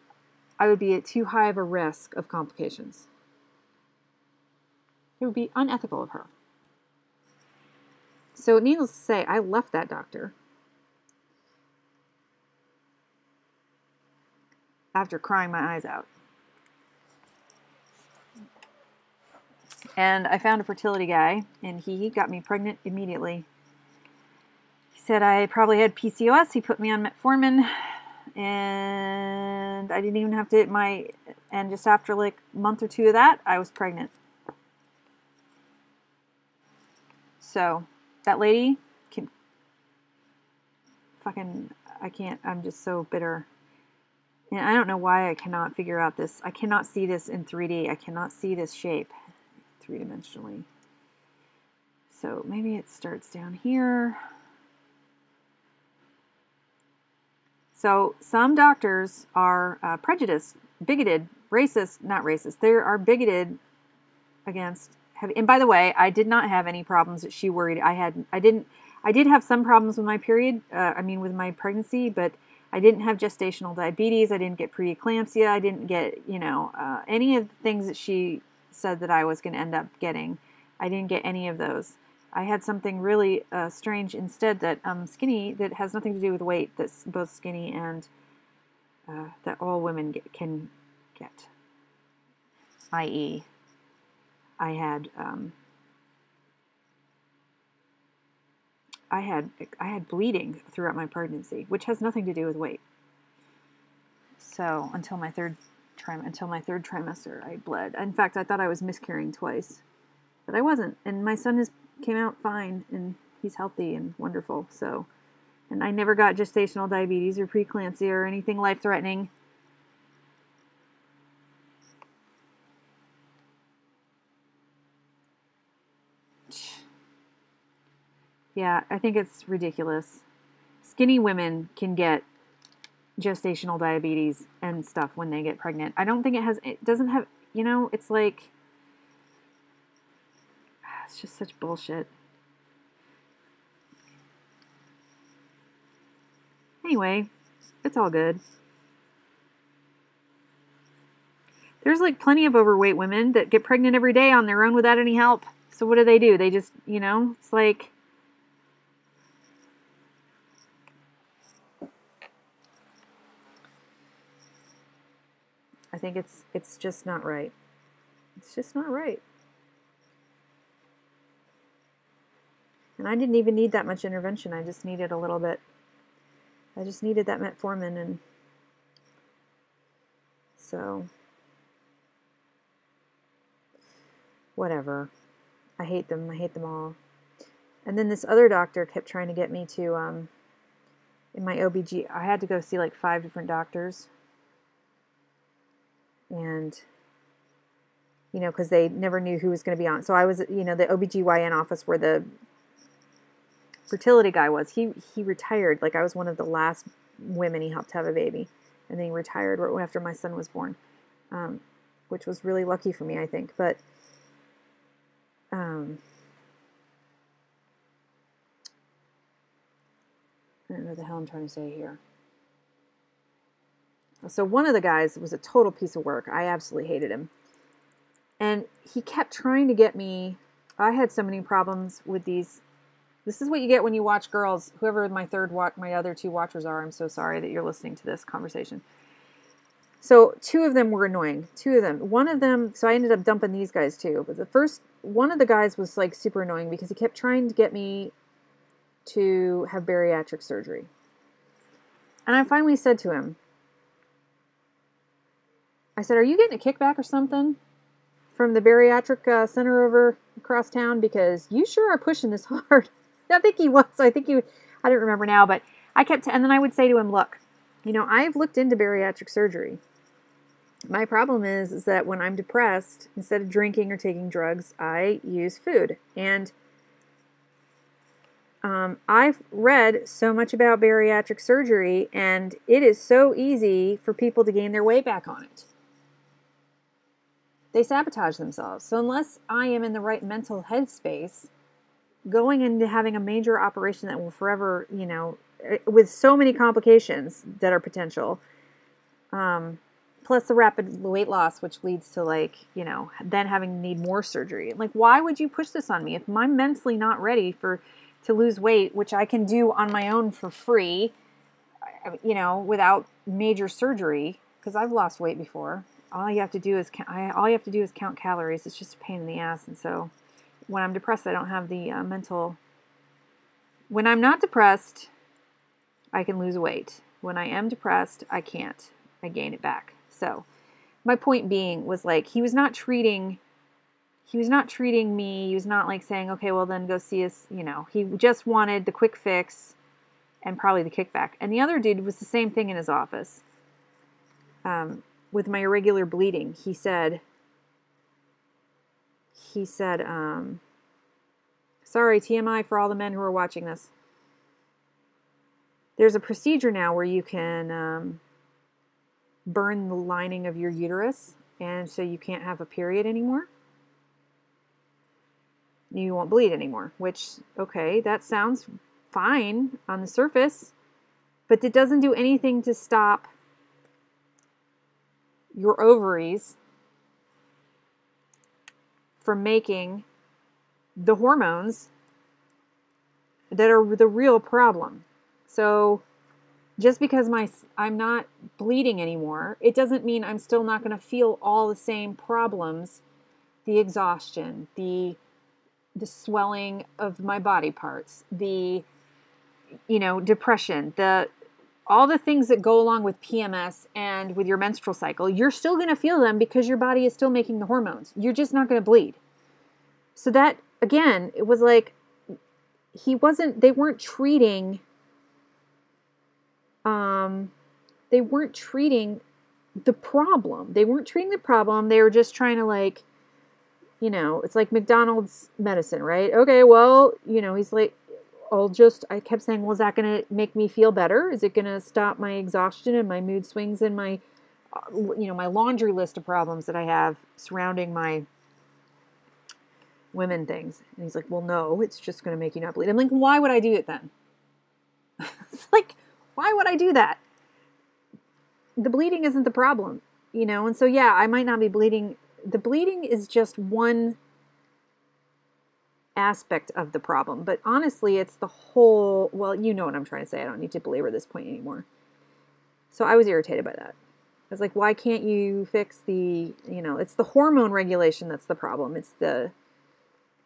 Speaker 1: at too high of a risk of complications. It would be unethical of her. So needless to say, I left that doctor after crying my eyes out. And I found a fertility guy, and he got me pregnant immediately. He said I probably had PCOS. He put me on metformin, and I didn't even have to and just after like a month or two of that, I was pregnant. So that lady can I can't, I'm just so bitter. And I don't know why I cannot figure out this. I cannot see this in 3D. I cannot see this shape three-dimensionally. So maybe it starts down here. So some doctors are prejudiced, bigoted, racist, not racist. They are bigoted against having, and by the way, I did not have any problems that she worried I did have some problems with my period, with my pregnancy, but I didn't have gestational diabetes. I didn't get preeclampsia. I didn't get, any of the things that she said that I was going to end up getting. I didn't get any of those. I had something really strange instead that skinny, that has nothing to do with weight, that's both skinny and that all women can get. I.e., I had bleeding throughout my pregnancy, which has nothing to do with weight. So until my third trimester, I bled. In fact, I thought I was miscarrying twice, but I wasn't. And my son came out fine, and he's healthy and wonderful. So, and I never got gestational diabetes or preeclampsia or anything life-threatening. Yeah, I think it's ridiculous. Skinny women can get gestational diabetes and stuff when they get pregnant. I don't think it doesn't have, it's like, it's just such bullshit. Anyway, it's all good. There's like plenty of overweight women that get pregnant every day on their own without any help. So what do? They just, it's like, I think it's just not right. It's just not right. And I didn't even need that much intervention. I just needed a little bit. I just needed that metformin, and so whatever. I hate them. I hate them all. And then this other doctor kept trying to get me to, in my OBG, I had to go see like 5 different doctors. And, because they never knew who was going to be on. So I was, the OBGYN office where the fertility guy was. He retired. Like I was one of the last women he helped have a baby. And then he retired right after my son was born, which was really lucky for me, I think. But I don't know what the hell I'm trying to say here. So one of the guys was a total piece of work. I absolutely hated him. And he kept trying to get me. I had so many problems with these This is what you get when you watch girls. Whoever my other two watchers are, I'm so sorry that you're listening to this conversation. So two of them were annoying. Two of them. One of them, so I ended up dumping these guys too. But one of the guys was like super annoying because he kept trying to get me to have bariatric surgery. And I finally said to him, I said, are you getting a kickback or something from the bariatric center over across town? Because you sure are pushing this hard. I think he was. I don't remember now, but and then I would say to him, look, I've looked into bariatric surgery. My problem is that when I'm depressed, instead of drinking or taking drugs, I use food. And I've read so much about bariatric surgery, and it is so easy for people to gain their weight back on it. They sabotage themselves. So unless I am in the right mental headspace, going into having a major operation that will forever, with so many complications that are potential, plus the rapid weight loss, which leads to then having to need more surgery. Like, why would you push this on me? If I'm mentally not ready to lose weight, which I can do on my own for free, without major surgery, because I've lost weight before. All you have to do is count calories. It's just a pain in the ass. And so when I'm depressed, I don't have the mental. When I'm not depressed, I can lose weight. When I am depressed, I can't. I gain it back. So my point being was he was not treating me. He was not saying, okay, well then go see us. He just wanted the quick fix and probably the kickback. And the other dude was the same thing in his office. With my irregular bleeding, he said, sorry, TMI for all the men who are watching this. There's a procedure now where you can burn the lining of your uterus, and so you can't have a period anymore. You won't bleed anymore, which, okay, that sounds fine on the surface, but it doesn't do anything to stop your ovaries from making the hormones that are the real problem. So just because I'm not bleeding anymore, it doesn't mean I'm still not going to feel all the same problems, the exhaustion, the swelling of my body parts, the depression, all the things that go along with PMS and with your menstrual cycle. You're still going to feel them because your body is still making the hormones. You're just not going to bleed. So that, again, it was they weren't treating the problem. They weren't treating the problem. They were just trying to it's like McDonald's medicine, right? Okay, well, he's I kept saying, well, is that going to make me feel better? Is it going to stop my exhaustion and my mood swings and my, my laundry list of problems that I have surrounding my women things? And he's like, well, no, it's just going to make you not bleed. I'm like, why would I do it then? It's why would I do that? The bleeding isn't the problem, And so, yeah, I might not be bleeding. The bleeding is just one aspect of the problem, but honestly, it's the whole, well, you know what I'm trying to say. I don't need to belabor this point anymore. So I was irritated by that. I was like, why can't you fix it's the hormone regulation that's the problem.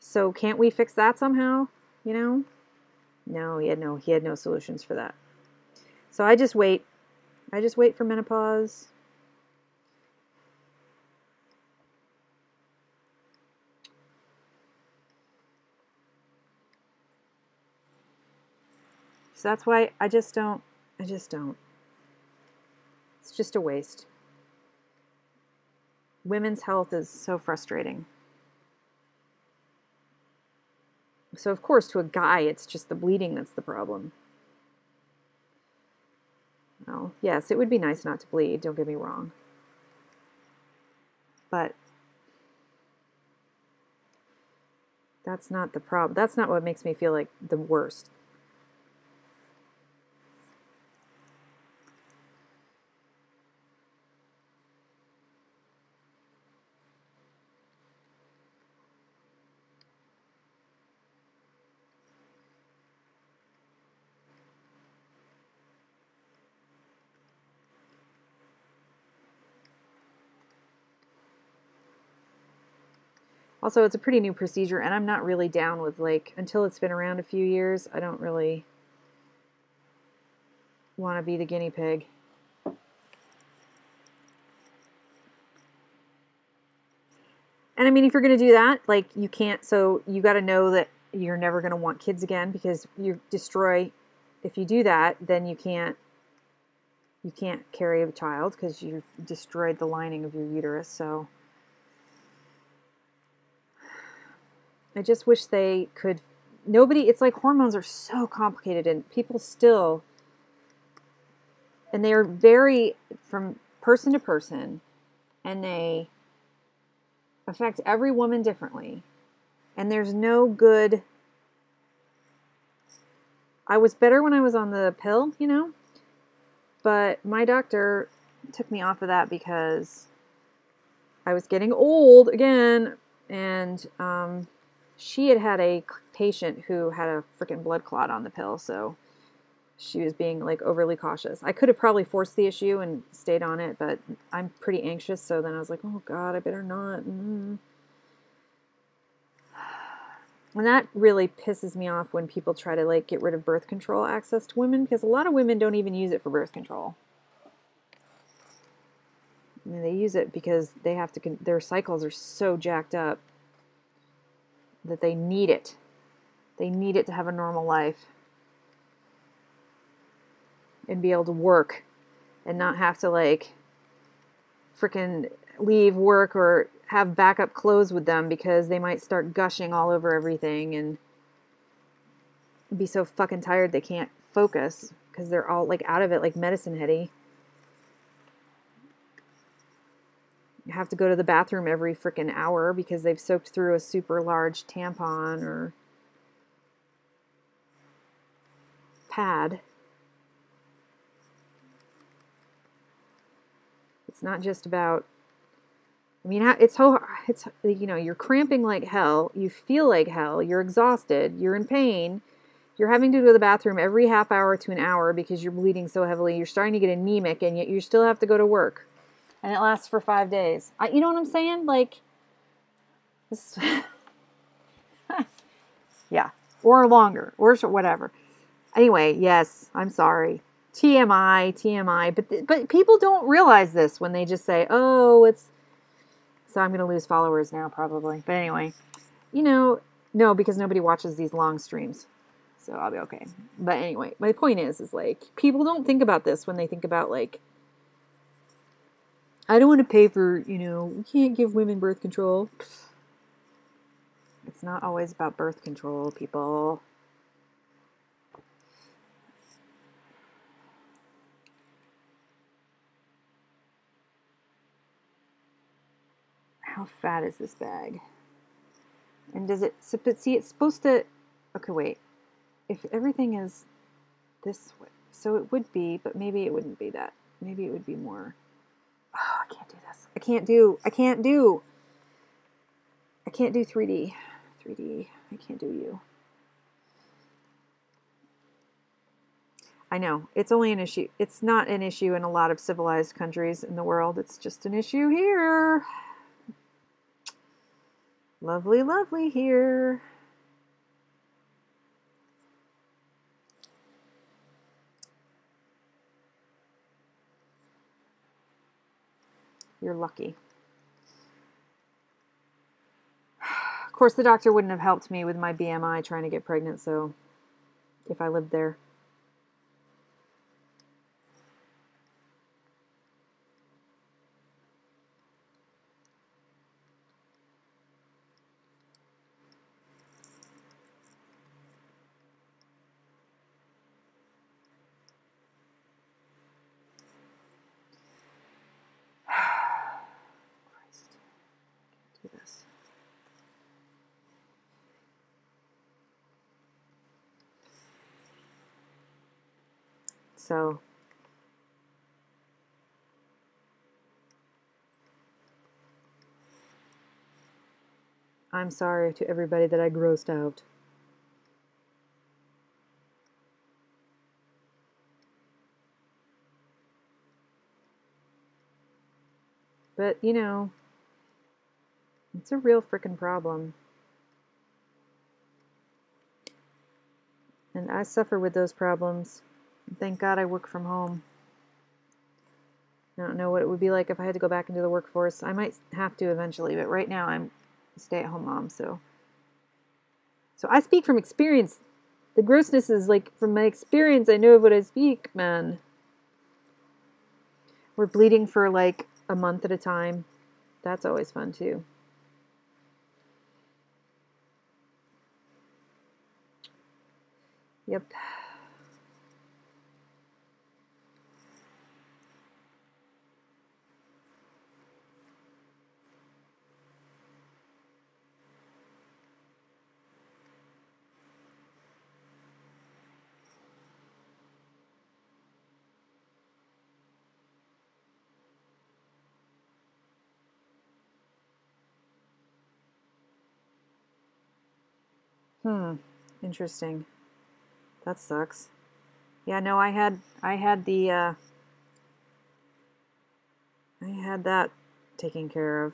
Speaker 1: So can't we fix that somehow? No, he had no solutions for that. So I just wait for menopause. So that's why I just don't. It's just a waste. Women's health is so frustrating. So of course, to a guy, it's just the bleeding that's the problem. Well, yes, it would be nice not to bleed, don't get me wrong. But that's not the problem. That's not what makes me feel like the worst. Also, it's a pretty new procedure, and I'm not really down with, like, until it's been around a few years, I don't really want to be the guinea pig. And I mean, if you're going to do that, like, you can't, so you got to know that you're never going to want kids again, because you destroy, if you do that, then you can't carry a child because you've destroyed the lining of your uterus. So I just wish they could, it's like hormones are so complicated, and people still, and they are very from person to person, and they affect every woman differently. And there's no good, I was better when I was on the pill, but my doctor took me off of that because I was getting old again, and she had a patient who had a freaking blood clot on the pill, so she was being like overly cautious. I could have probably forced the issue and stayed on it, but I'm pretty anxious, so then I was like, oh God, I better not. And that really pisses me off when people try to like get rid of birth control access to women, because a lot of women don't even use it for birth control. I mean, they use it because they have to, their cycles are so jacked up that they need it. They need it to have a normal life and be able to work and not have to like freaking leave work or have backup clothes with them because they might start gushing all over everything and be so fucking tired they can't focus because they're all like out of it, like medicine heady. You have to go to the bathroom every freaking hour because they've soaked through a super large tampon or pad. It's not just about, I mean, it's you're cramping like hell, you feel like hell, you're exhausted, you're in pain, you're having to go to the bathroom every half hour to an hour because you're bleeding so heavily, you're starting to get anemic, and yet you still have to go to work. And it lasts for 5 days. You know what I'm saying? Like, this, yeah, or longer, or whatever. Anyway, yes, I'm sorry. TMI, but people don't realize this when they just say, oh, it's, so I'm going to lose followers now probably. But anyway, no, because nobody watches these long streams. So I'll be okay. But anyway, my point is like, people don't think about this when they think about like, I don't want to pay for, we can't give women birth control. It's not always about birth control, people. How fat is this bag? And does it, but see, it's supposed to, okay, wait. If everything is this way, so it would be, but maybe it wouldn't be that. Maybe it would be more. Oh, I can't do this. I can't do 3D. I can't do you. I know. It's only an issue. It's not an issue in a lot of civilized countries in the world. It's just an issue here. Lovely, lovely here. You're lucky. Of course, the doctor wouldn't have helped me with my BMI trying to get pregnant, so if I lived there. Do this. So I'm sorry to everybody that I grossed out. But, It's a real freaking problem. And I suffer with those problems. Thank God I work from home. I don't know what it would be like if I had to go back into the workforce. I might have to eventually, but right now I'm a stay-at-home mom, so I speak from experience. The grossness is like from my experience. I know of what I speak, man. We're bleeding for like a month at a time. That's always fun too. Yep. Interesting. That sucks. Yeah, no, I had that taken care of.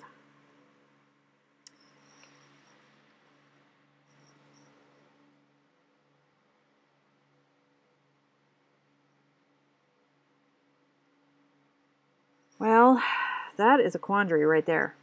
Speaker 1: Well, that is a quandary right there.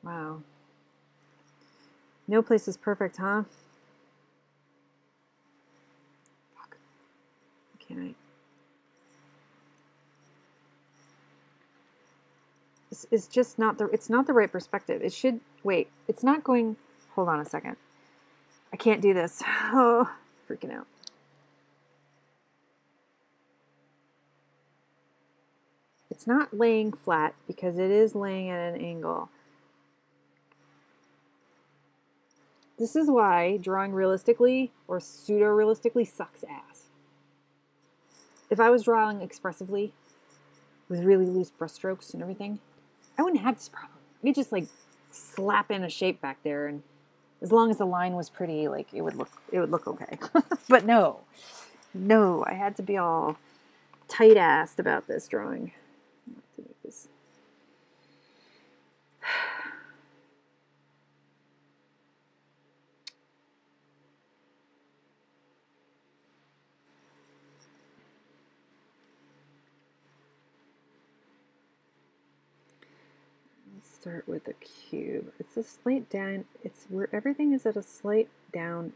Speaker 1: Wow. No place is perfect, huh? Fuck. Can I? It's just not it's not the right perspective. It should, wait, it's not going, hold on a second. I can't do this. Oh, freaking out. It's not laying flat because it is laying at an angle. This is why drawing realistically or pseudo-realistically sucks ass. If I was drawing expressively with really loose brushstrokes and everything, I wouldn't have this problem. You just like slap in a shape back there, and as long as the line was pretty, like it would look okay. But no, I had to be all tight-assed about this drawing. I have to make this. Let's start with the cube. It's a slight down. It's where everything is at a slight down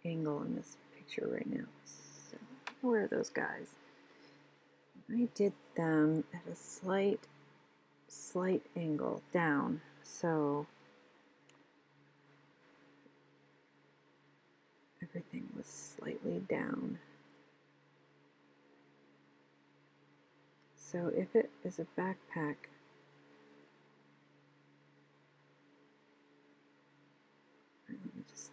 Speaker 1: angle in this picture right now. So where are those guys? I did them at a slight angle down. So everything was slightly down. So if it is a backpack, let me just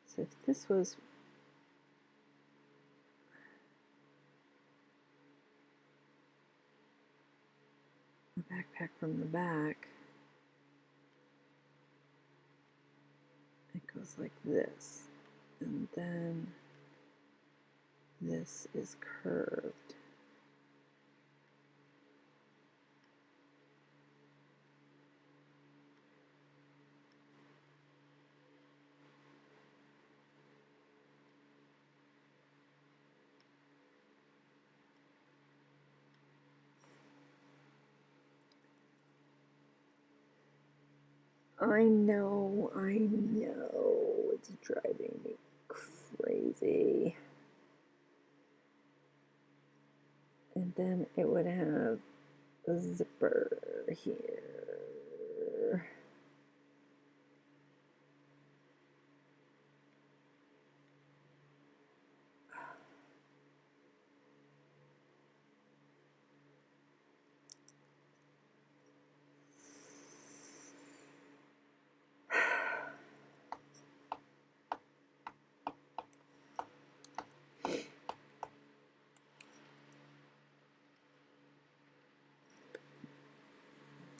Speaker 1: so if this was a backpack from the back, it goes like this, and then this is curved. I know, it's driving me crazy. And then it would have zipper here.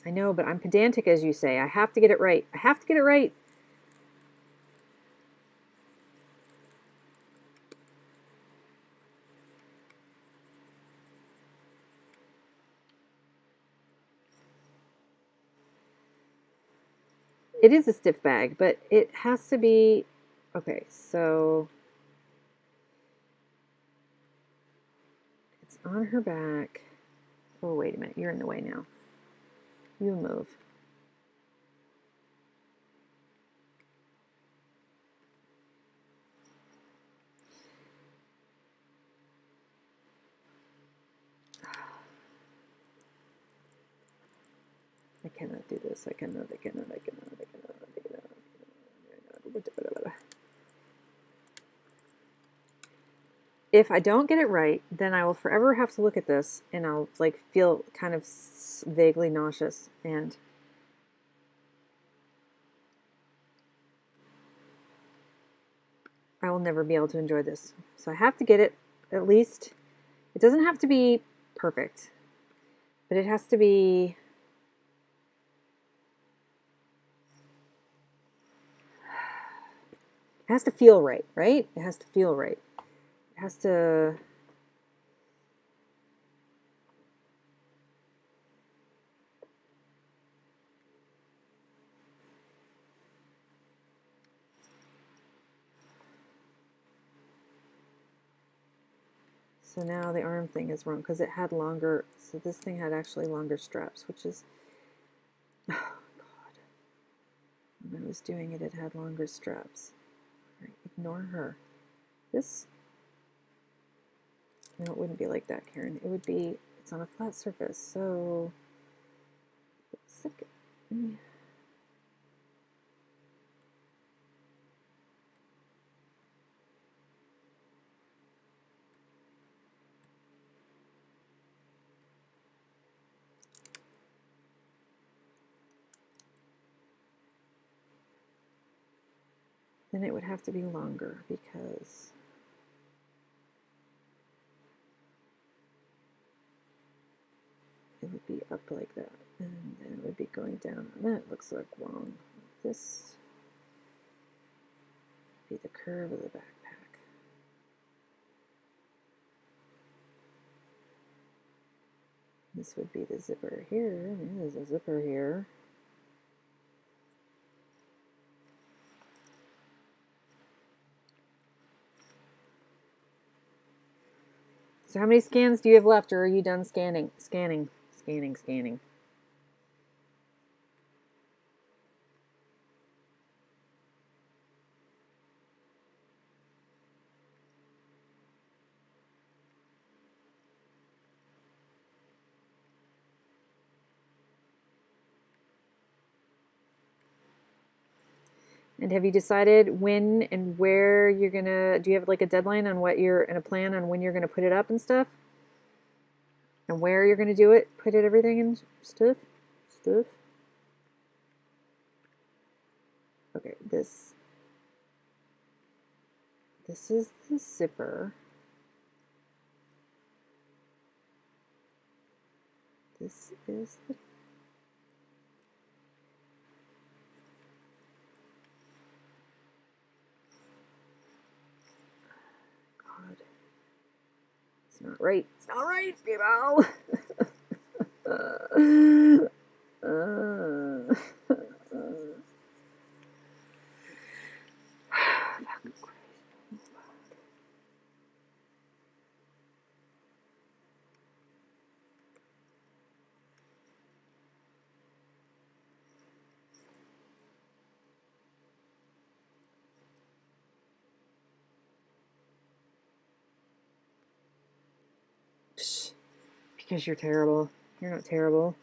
Speaker 1: I know, but I'm pedantic, as you say. I have to get it right. I have to get it right. It is a stiff bag, but it has to be... Okay, so... It's on her back. Oh, wait a minute. You're in the way now. You move. I cannot do this. I cannot. If I don't get it right, then I will forever have to look at this and I'll like feel kind of vaguely nauseous, and I will never be able to enjoy this. So I have to get it at least. It doesn't have to be perfect, but it has to be... It has to feel right, right? It has to feel right. It has to... So now the arm thing is wrong because it had longer, so this thing had actually longer straps, which is, oh God. When I was doing it, it had longer straps. All right, ignore her. This, no, it wouldn't be like that, Karen. It would be, it's on a flat surface, so, then it would have to be longer because it would be up like that, and then it would be going down. That looks like wrong. This would be the curve of the backpack. This would be the zipper here. There's a zipper here. So how many scans do you have left, or are you done scanning? Scanning. And have you decided when and where you're gonna, do you have like a deadline on what you're, and a plan on when you're gonna put it up and stuff? And where you're gonna do it? Put it, everything in stuff? Okay, this is the zipper. This is the... God. It's not right. It's not right, people! Because you're terrible. You're not terrible.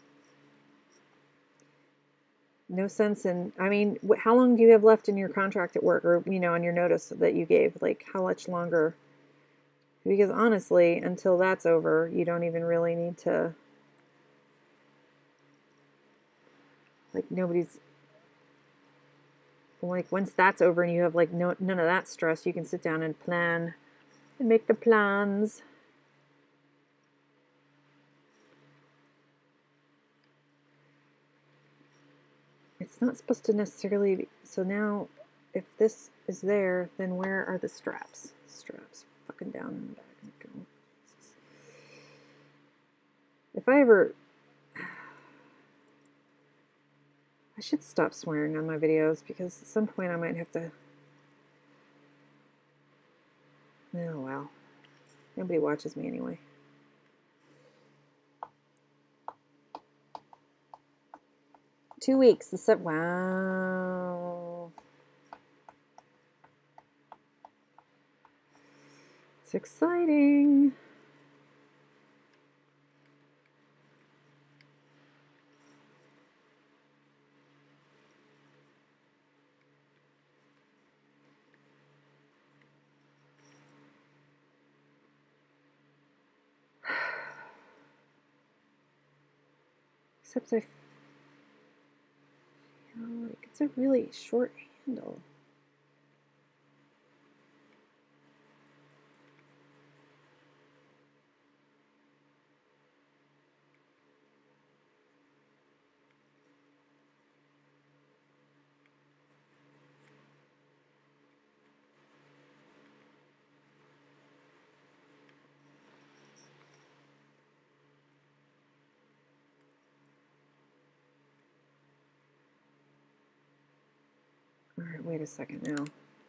Speaker 1: No sense in, I mean, how long do you have left in your contract at work, or, you know, on your notice that you gave? Like, how much longer? Because honestly, until that's over, you don't even really need to, like, nobody's, like, once that's over and you have, like, none of that stress, you can sit down and plan and make the plans. It's not supposed to necessarily be, so now if this is there, then where are the straps? Straps fucking down in the back. If I ever, I should stop swearing on my videos, because at some point I might have to, oh well, nobody watches me anyway. Two weeks, wow. It's exciting. Except I feel like it's a really short handle. All right, wait a second now.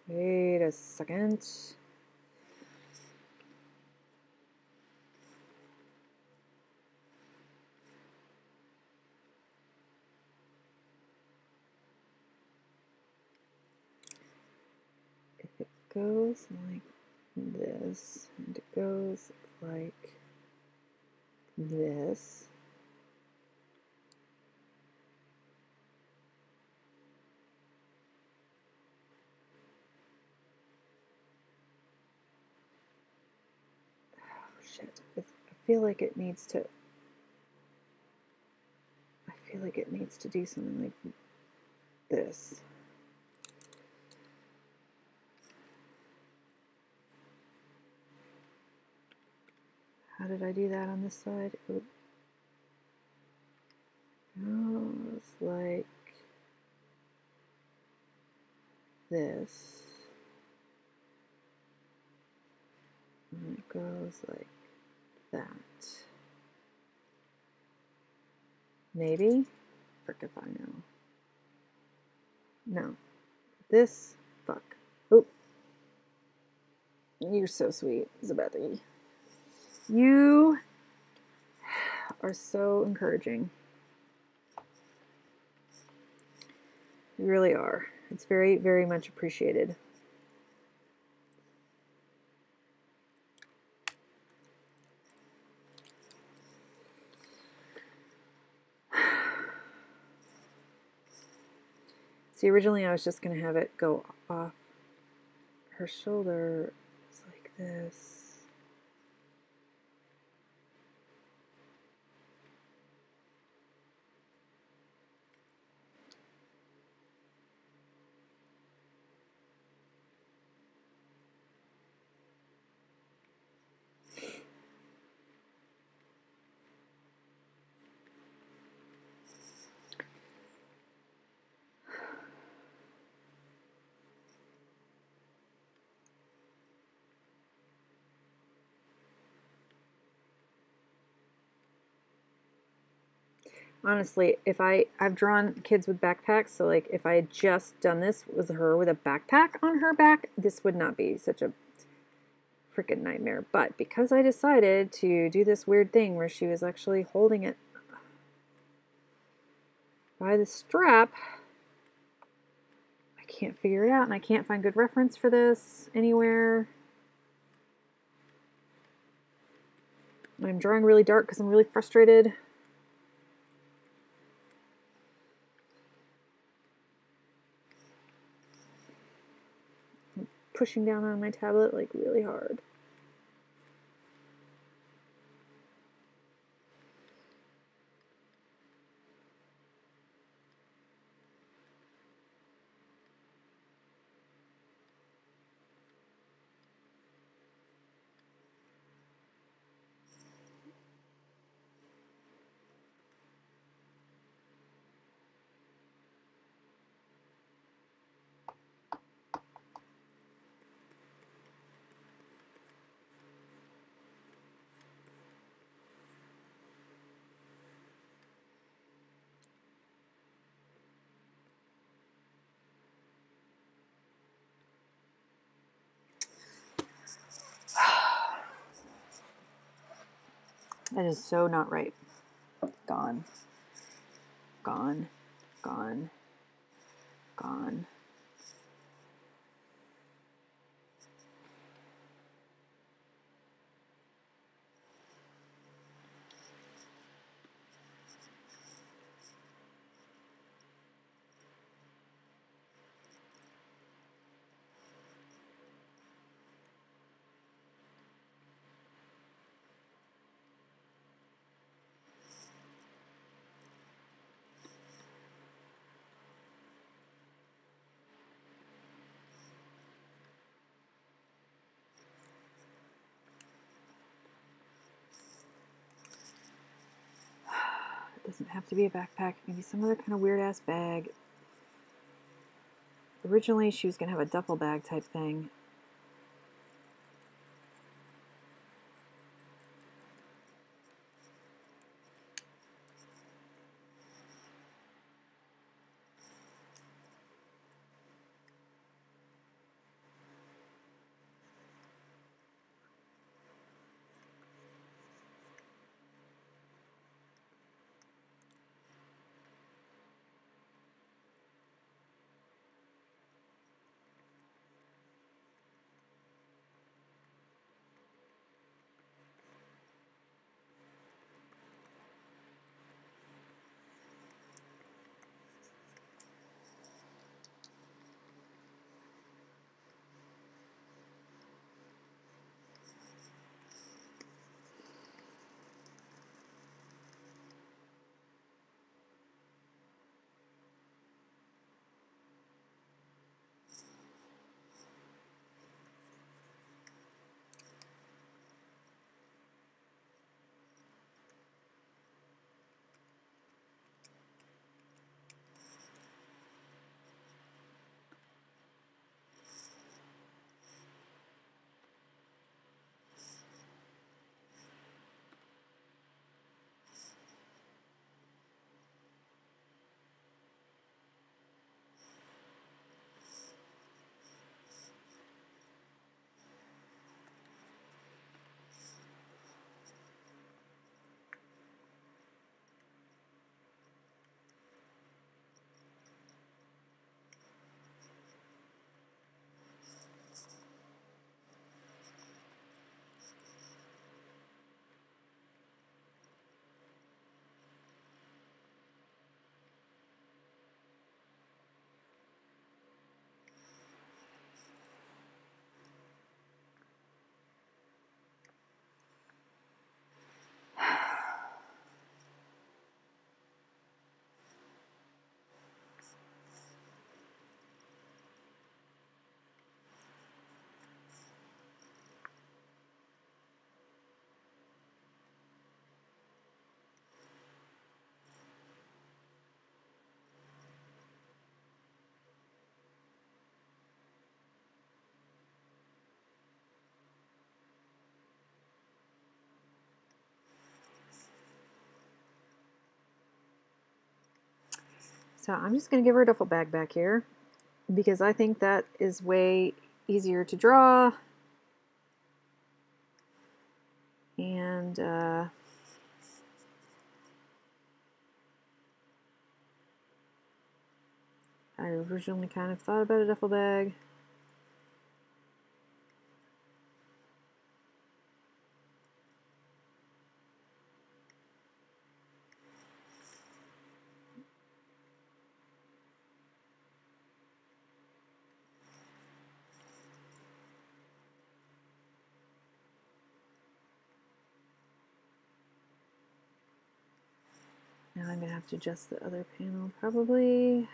Speaker 1: Wait a second. If it goes like this, and it goes like this, shit. I feel like it needs to, I feel like it needs to do something like this. How did I do that on this side? It goes like this. And it goes like that. Maybe? Frick if I know. No. This, fuck. Oh. You're so sweet, Zabethy. You are so encouraging. You really are. It's very, very much appreciated. See, originally I was just going to have it go off her shoulder. It's like this. Honestly, if I've drawn kids with backpacks, so like if I had just done this with her with a backpack on her back, this would not be such a freaking nightmare. But because I decided to do this weird thing where she was actually holding it by the strap, I can't figure it out, and I can't find good reference for this anywhere. I'm drawing really dark because I'm really frustrated. pushing down on my tablet like really hard. That is so not right. Gone. Gone. Gone. Gone. Doesn't have to be a backpack. Maybe some other kind of weird ass bag. Originally, she was going to have a duffel bag type thing. So I'm just going to give her a duffel bag back here because I think that is way easier to draw. And I originally kind of thought about a duffel bag. Now I'm going to have to adjust the other panel probably.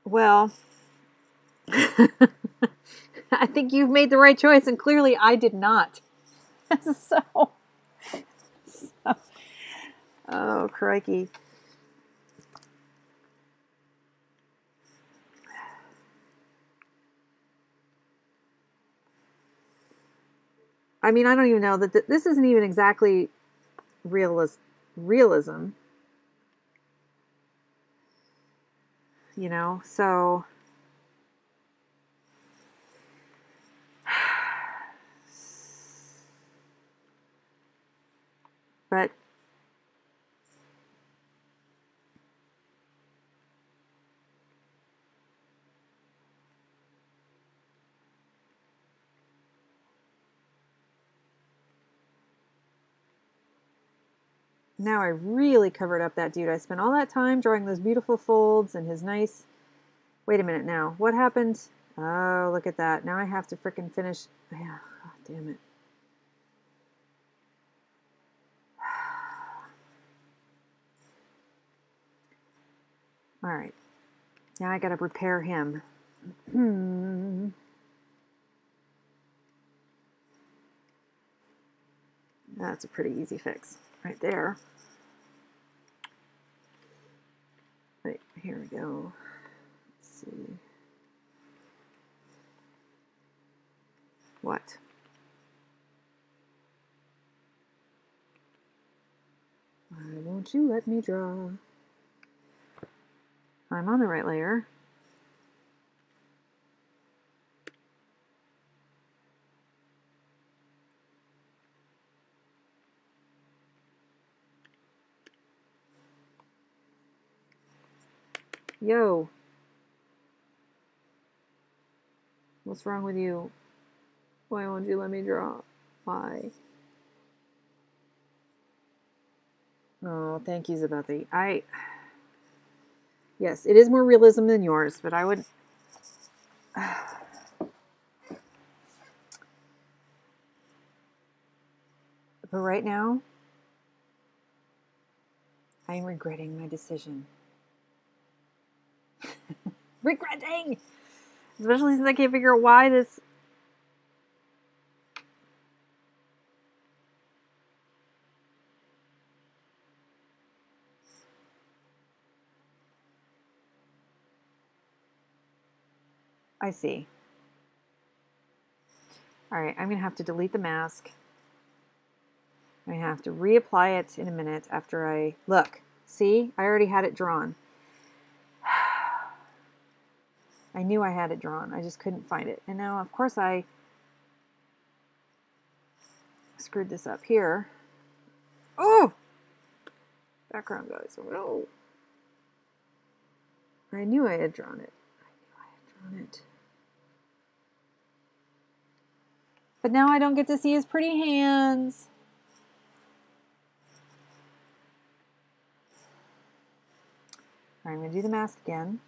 Speaker 1: Well, I think you've made the right choice, and clearly I did not. so, oh, crikey. I mean, I don't even know that this isn't even exactly realism. You know, so but now I really covered up that dude. I spent all that time drawing those beautiful folds and his nice... Wait a minute now. What happened? Oh, look at that. Now I have to frickin' finish... Yeah, oh, damn it. All right. Now I gotta repair him. That's a pretty easy fix right there. Right, here we go. Let's see. What? Why won't you let me draw? I'm on the right layer. Yo. What's wrong with you? Why won't you let me draw? Why? Oh, thank you, Zabethy. Yes, it is more realism than yours, but I would... But right now, I'm regretting my decision. Regretting! Especially since I can't figure out why this... I see. Alright, I'm going to have to delete the mask. I'm going to have to reapply it in a minute after I... Look, see? I already had it drawn. I knew I had it drawn. I just couldn't find it. And now, of course, I screwed this up here. Oh! Background, guys. Oh, no. I knew I had drawn it. But now I don't get to see his pretty hands. All right, I'm going to do the mask again.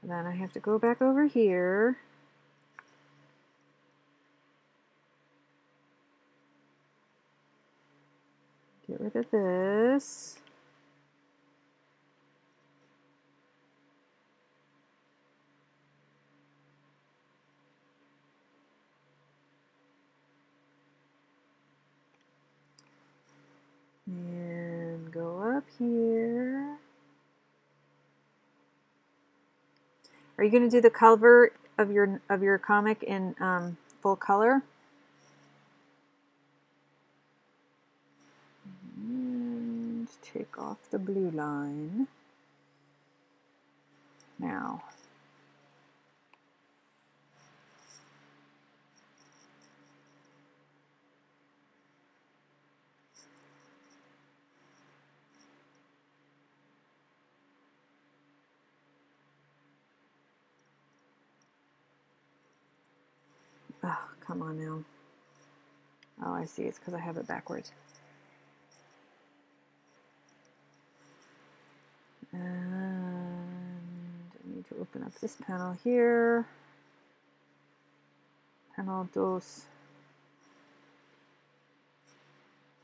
Speaker 1: Then I have to go back over here. Get rid of this. And go up here. Are you going to do the cover of your comic in full color? And take off the blue line. Now. Oh, come on now. Oh, I see. It's because I have it backwards. And I need to open up this panel here. Panel dos.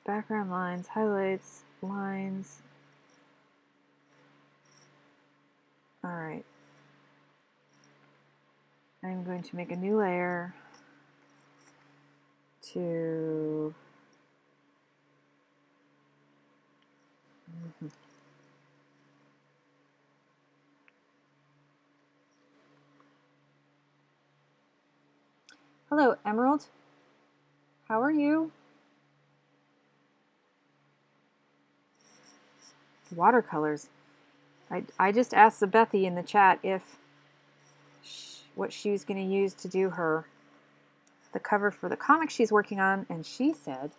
Speaker 1: Background lines, highlights, lines. All right. I'm going to make a new layer to Hello, Emerald. How are you? Watercolors. I just asked Sabethy in the chat if what she was going to use to do the cover for the comic she's working on, and she said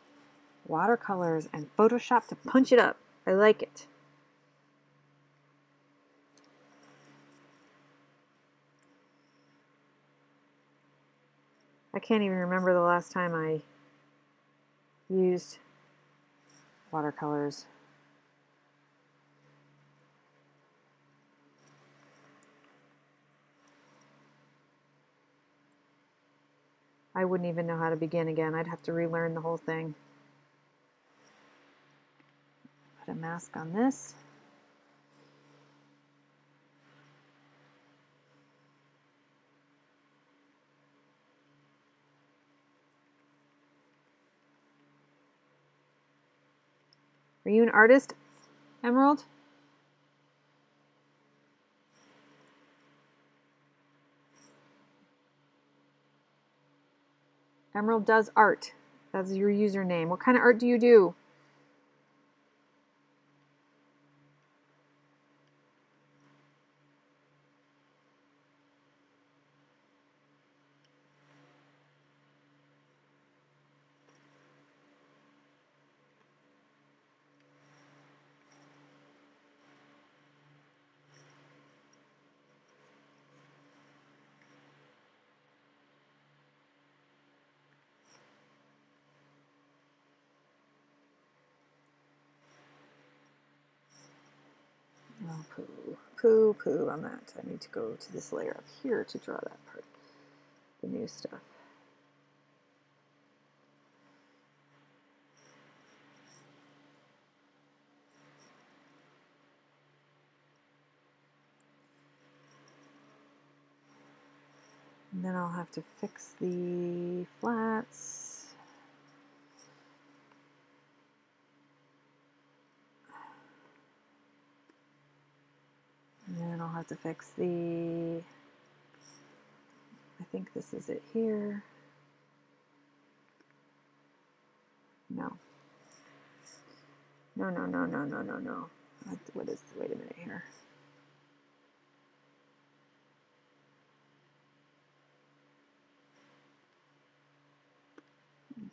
Speaker 1: watercolors and Photoshop to punch it up. I like it. I can't even remember the last time I used watercolors. I wouldn't even know how to begin again. I'd have to relearn the whole thing. Put a mask on this. Are you an artist, Emerald? Emerald does art. That's your username. What kind of art do you do? Oh, poo on that. I need to go to this layer up here to draw that part, the new stuff. And then I'll have to fix the flats. And then I'll have to fix the, I think this is it here. No. No. What is, wait a minute here.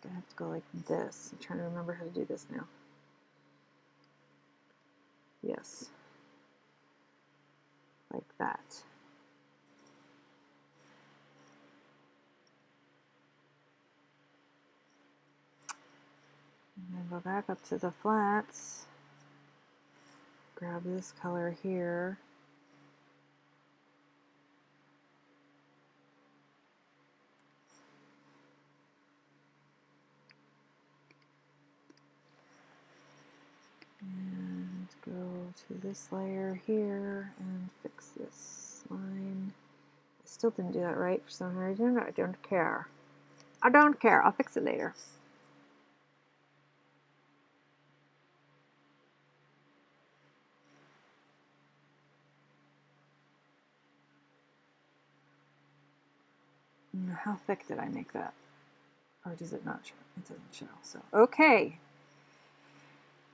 Speaker 1: I have to go like this. I'm trying to remember how to do this now. Yes. Like that. And then go back up to the flats. Grab this color here. to this layer here and fix this line. I still didn't do that right for some reason. I don't care. I don't care. I'll fix it later. How thick did I make that? Or does it not show? It doesn't show. So, okay.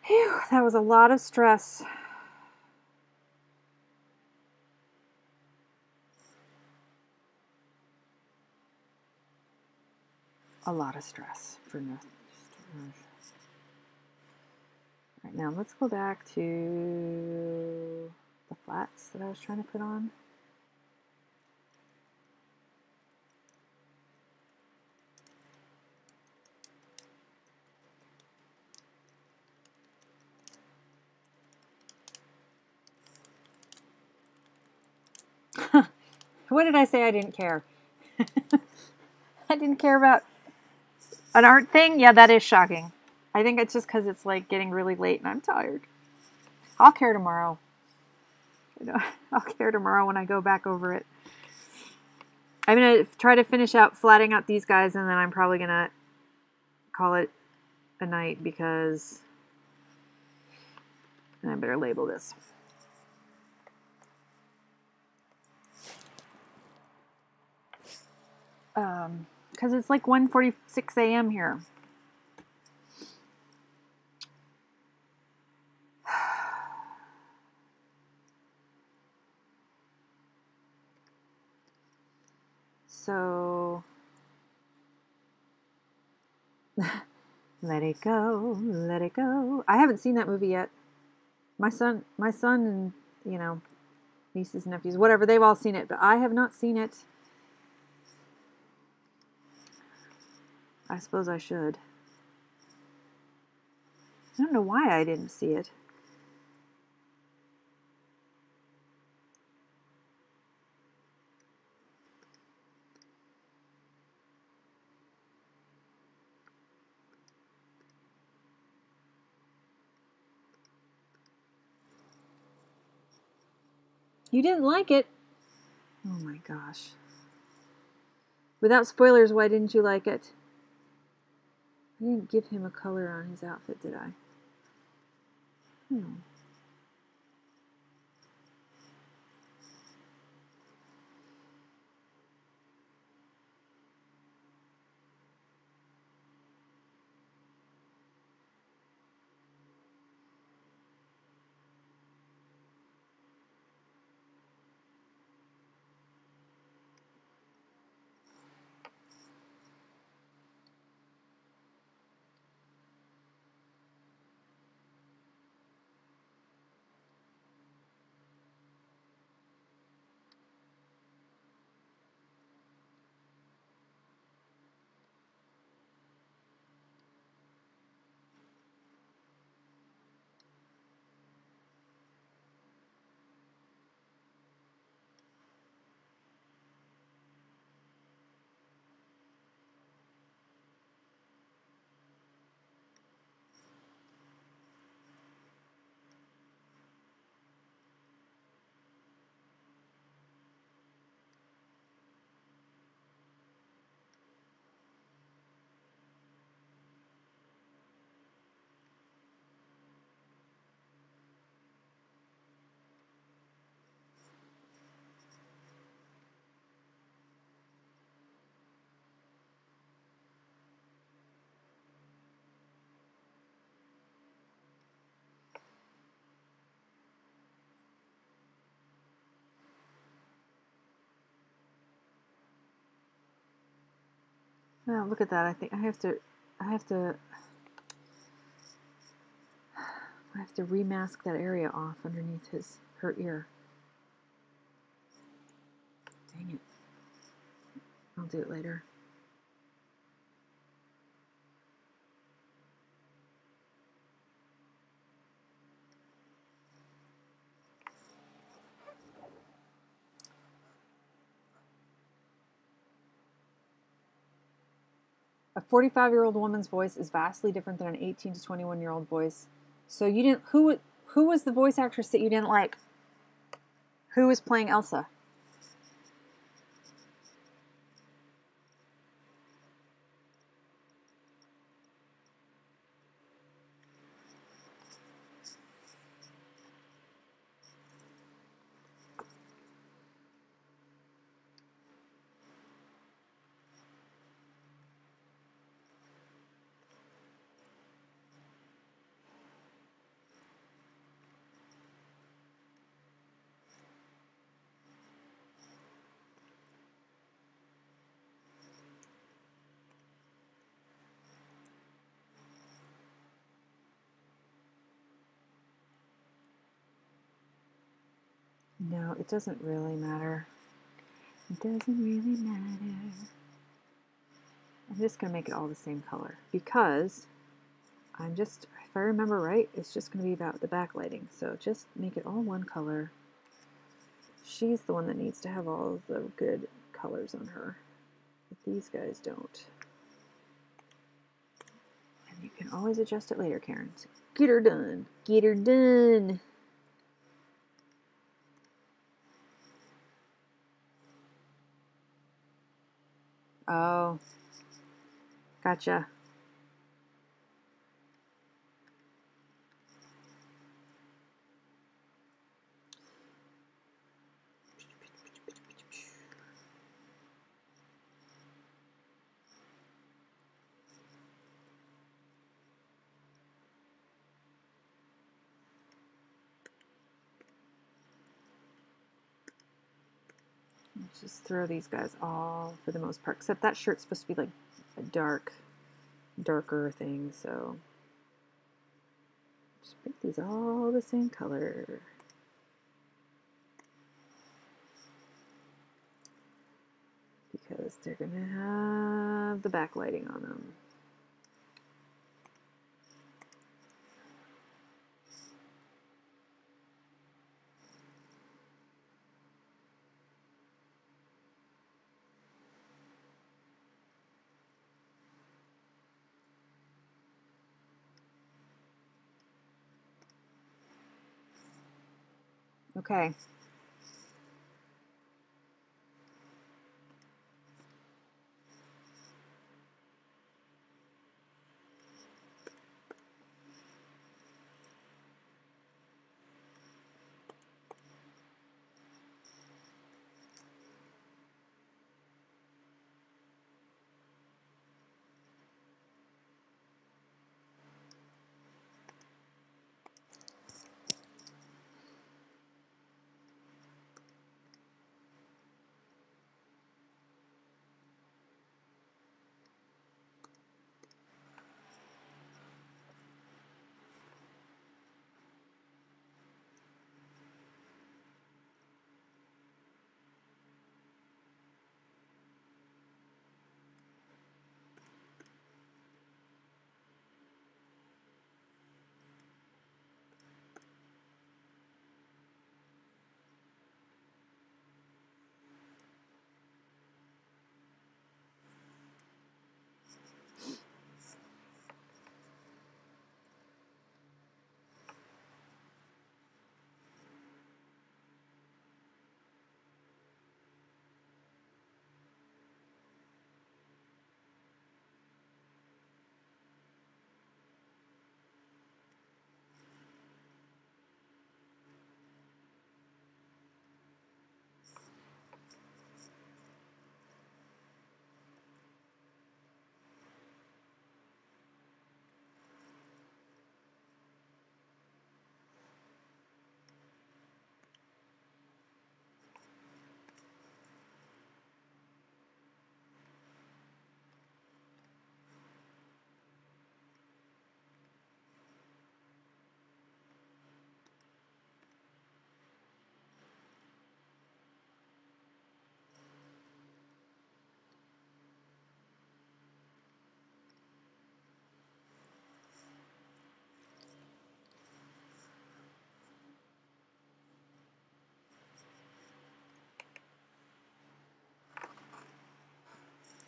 Speaker 1: Phew, that was a lot of stress. A lot of stress for nothing. All right, now let's go back to the flats that I was trying to put on. What did I say I didn't care? I didn't care about an art thing? Yeah, that is shocking. I think it's just because it's like getting really late and I'm tired. I'll care tomorrow. I'll care tomorrow when I go back over it. I'm going to try to finish out flatting out these guys and then I'm probably going to call it a night because I better label this. Because it's like 1:46 a.m. here. So let it go, let it go. I haven't seen that movie yet. My son and, you know, nieces and nephews, whatever, they've all seen it, but I have not seen it. I suppose I should. I don't know why I didn't see it. You didn't like it? Oh my gosh. Without spoilers, why didn't you like it? I didn't give him a color on his outfit, did I? Oh, look at that. I think I have to remask that area off underneath her ear. Dang it. I'll do it later. A 45-year-old woman's voice is vastly different than an 18 to 21-year-old voice. So you didn't who Who was the voice actress that you didn't like? Who was playing Elsa? No, it doesn't really matter. It doesn't really matter. I'm just going to make it all the same color because if I remember right, it's just going to be about the backlighting. So just make it all one color. She's the one that needs to have all of the good colors on her. But these guys don't. And you can always adjust it later, Karen. So get her done. Get her done. Oh, gotcha. Let's just throw these guys all for the most part, except that shirt's supposed to be like a darker thing, so just make these all the same color. Because they're going to have the backlighting on them. Okay.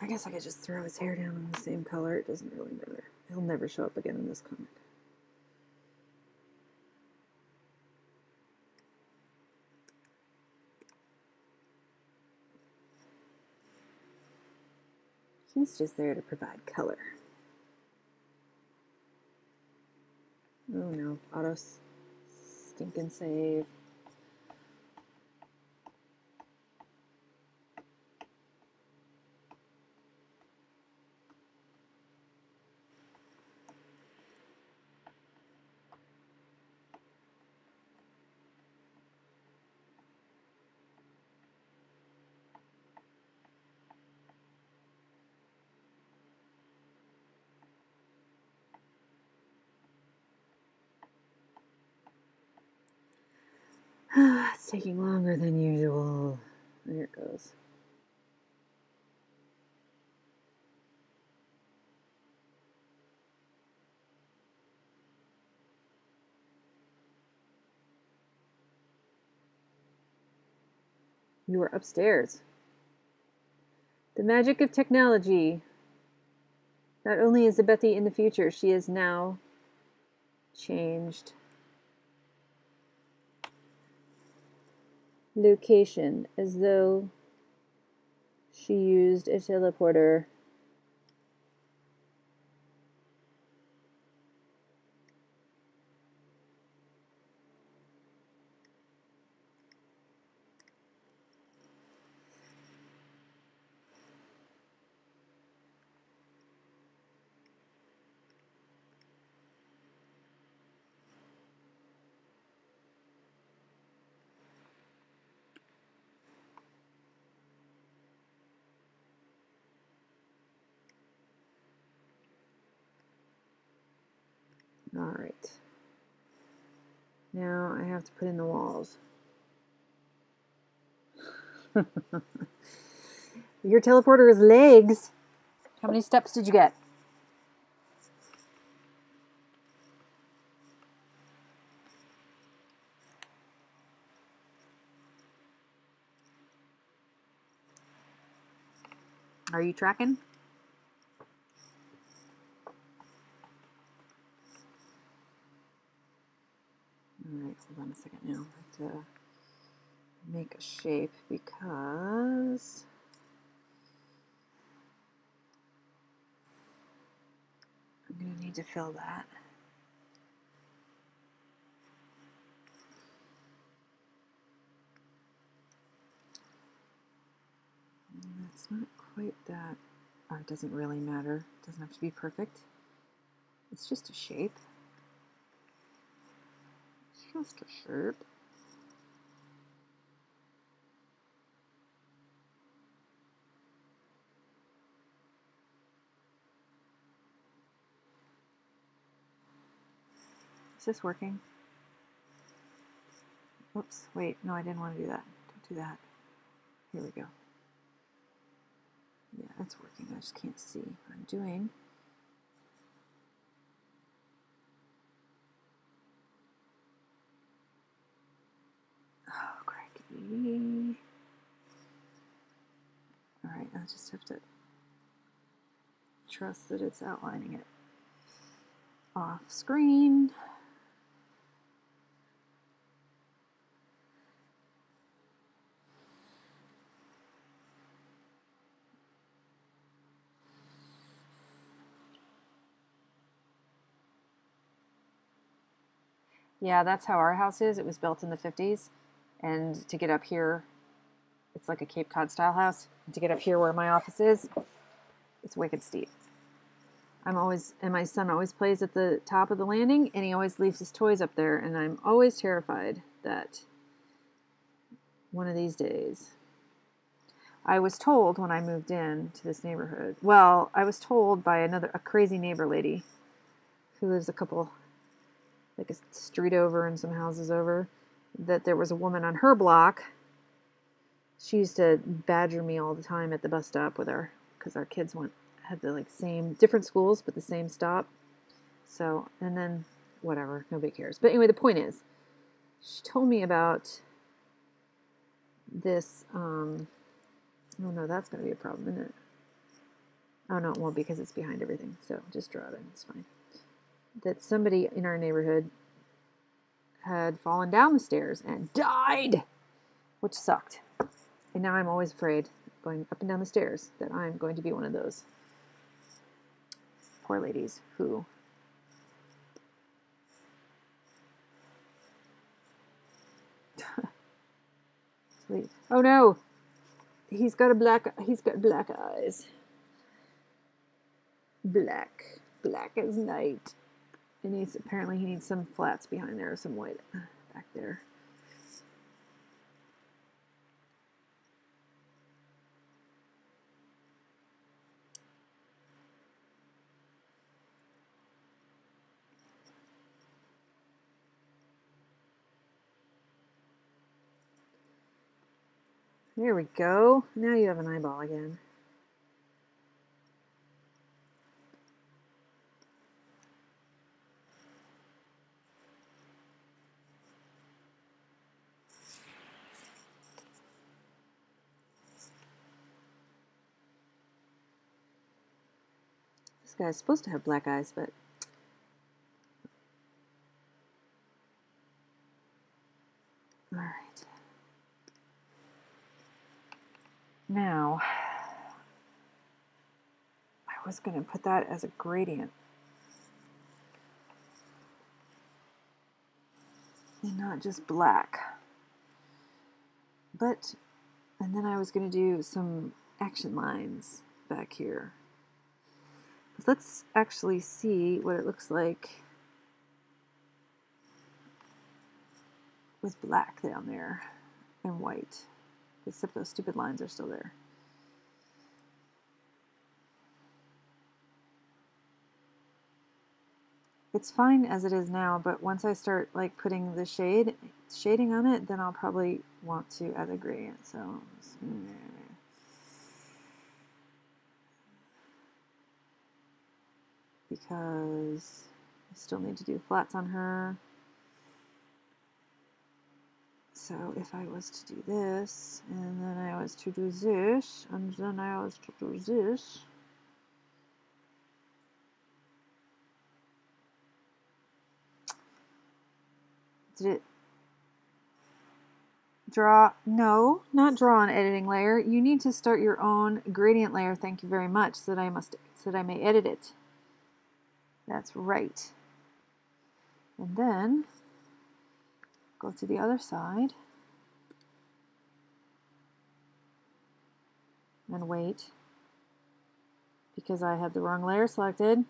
Speaker 1: I guess I could just throw his hair down in the same color. It doesn't really matter. He'll never show up again in this comic. She's just there to provide color. Oh no, auto stinking save. It's taking longer than usual. There it goes. You are upstairs. The magic of technology. Not only is Bethy in the future, she is now changed. Location, as though she used a teleporter. All right. Now I have to put in the walls. Your teleporter is legs. How many steps did you get? Are you tracking? All right, hold on a second now. I have to make a shape because I'm going to need to fill that. It's not quite that. Oh, it doesn't really matter. It doesn't have to be perfect. It's just a shape. It's just a shape. Is this working? Oops, wait, no, I didn't want to do that. Don't do that. Here we go. Yeah, it's working. I just can't see what I'm doing. Oh, crikey. All right, I just have to trust that it's outlining it off screen. Yeah, that's how our house is. It was built in the 50s. And to get up here, it's like a Cape Cod style house. And to get up here where my office is, it's wicked steep. And my son always plays at the top of the landing, and he always leaves his toys up there. And I'm always terrified that one of these days, I was told when I moved in to this neighborhood, well, I was told by a crazy neighbor lady who lives like a street over and some houses over, that there was a woman on her block. She used to badger me all the time at the bus stop with her because our kids had the same different schools but the same stop. So, and then whatever, nobody cares. But anyway, the point is, she told me about this. Oh no, that's going to be a problem, isn't it? Oh no, it won't because it's behind everything. So just draw it in. It's fine. That somebody in our neighborhood had fallen down the stairs and died, which sucked. And now I'm always afraid, going up and down the stairs, that I'm going to be one of those. poor ladies who sweet. Oh no, he's got black eyes. Black as night. And apparently he needs some flats behind there, some white back there. There we go. Now you have an eyeball again. This guy's supposed to have black eyes, but all right. Now, I was going to put that as a gradient and not just black. But, and then I was going to do some action lines back here. But let's actually see what it looks like with black down there and white. Except those stupid lines are still there. It's fine as it is now, but once I start like putting the shading on it, then I'll probably want to add a gradient. So because I still need to do flats on her. So if I was to do this, and then I was to do this, and then I was to do this, did it draw? No, not draw an editing layer. You need to start your own gradient layer. Thank you very much. So that I may edit it. That's right. And then go to the other side and wait because I had the wrong layer selected.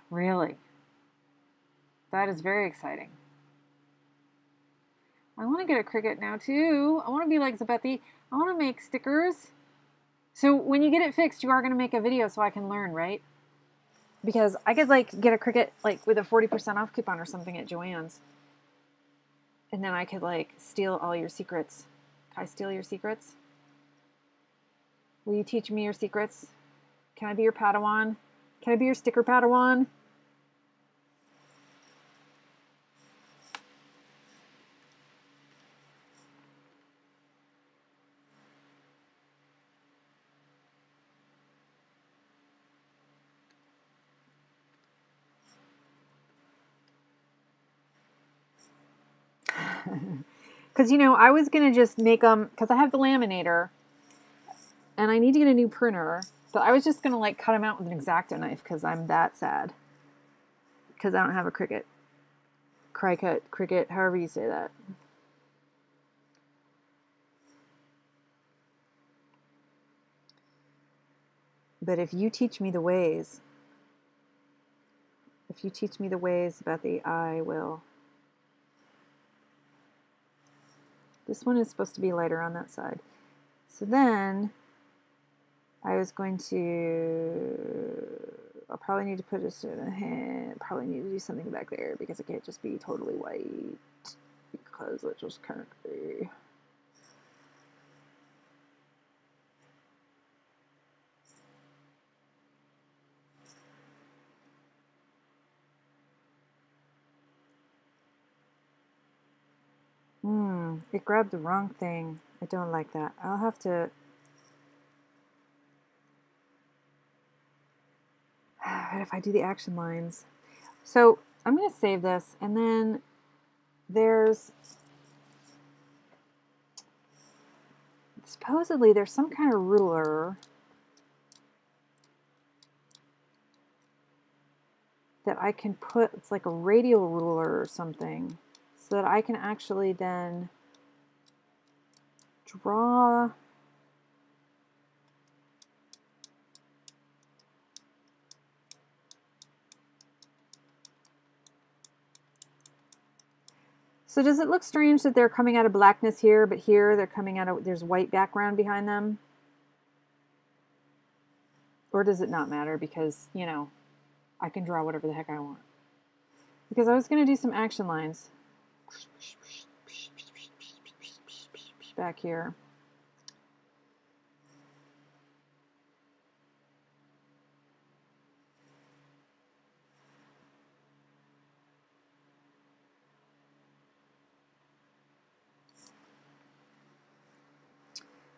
Speaker 1: Really? That is very exciting. I want to get a Cricut now too. I want to be like Zabethi. I want to make stickers. So when you get it fixed, you are going to make a video so I can learn, right? Because I could like get a Cricut like with a 40% off coupon or something at Joann's. And then I could like steal all your secrets. Can I steal your secrets? Will you teach me your secrets? Can I be your Padawan? Can I be your sticker Padawan? Because, you know, I was going to just make them, because I have the laminator, and I need to get a new printer, but I was just going to, like, cut them out with an X-Acto knife, because I'm that sad. Because I don't have a Cricut. Cricut, however you say that. But if you teach me the ways, Bethy, I will. This one is supposed to be lighter on that side. So then I was going to, I'll probably need to put this in a hand, probably need to do something back there because it can't just be totally white because it just can't be. It grabbed the wrong thing. I don't like that. I'll have to... if I do the action lines. So I'm going to save this, and then there's supposedly there's some kind of ruler that I can put, it's like a radial ruler or something, so that I can actually then draw So does it look strange that they're coming out of blackness here, but here they're coming out of, there's white background behind them? Or does it not matter because, you know, I can draw whatever the heck I want? Because I was going to do some action lines back here.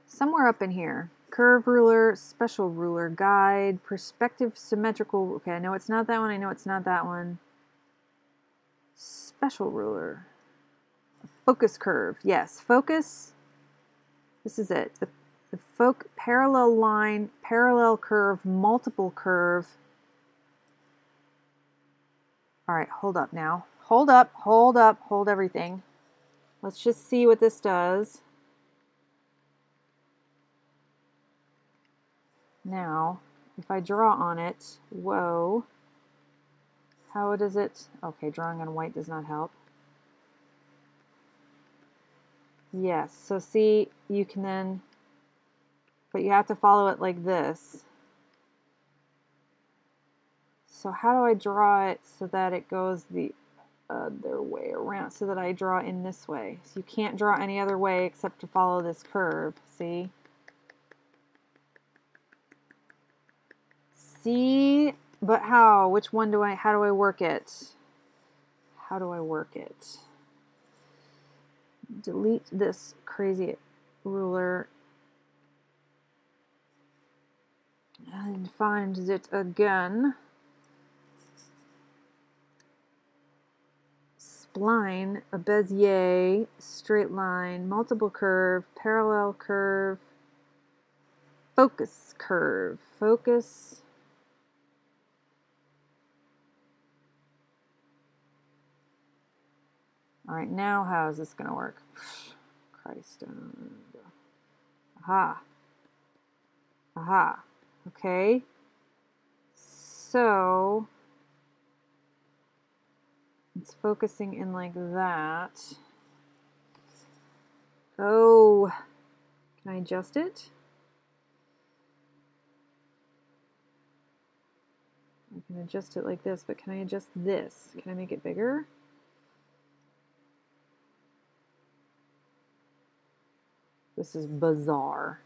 Speaker 1: Somewhere up in here. Curve ruler, special ruler, guide, perspective, symmetrical. Okay, I know it's not that one. I know it's not that one. Special ruler. Focus curve. Yes, focus. This is it. The parallel line, parallel curve, multiple curve. All right, hold up now. Hold up, hold up, hold everything. Let's just see what this does. Now, if I draw on it, whoa, how does it, okay, drawing on white does not help. Yes, so see, you can then, but you have to follow it like this. So how do I draw it so that it goes the other way around, so that I draw in this way? So you can't draw any other way except to follow this curve, see? See, but how? Which one do I, how do I work it? How do I work it? Delete this crazy ruler and find it again. Spline, a Bezier, straight line, multiple curve, parallel curve, focus curve, focus. All right, now how is this going to work? Christ. Aha. Aha. Okay. So it's focusing in like that. Oh, can I adjust it? I can adjust it like this, but can I adjust this? Can I make it bigger? This is bizarre.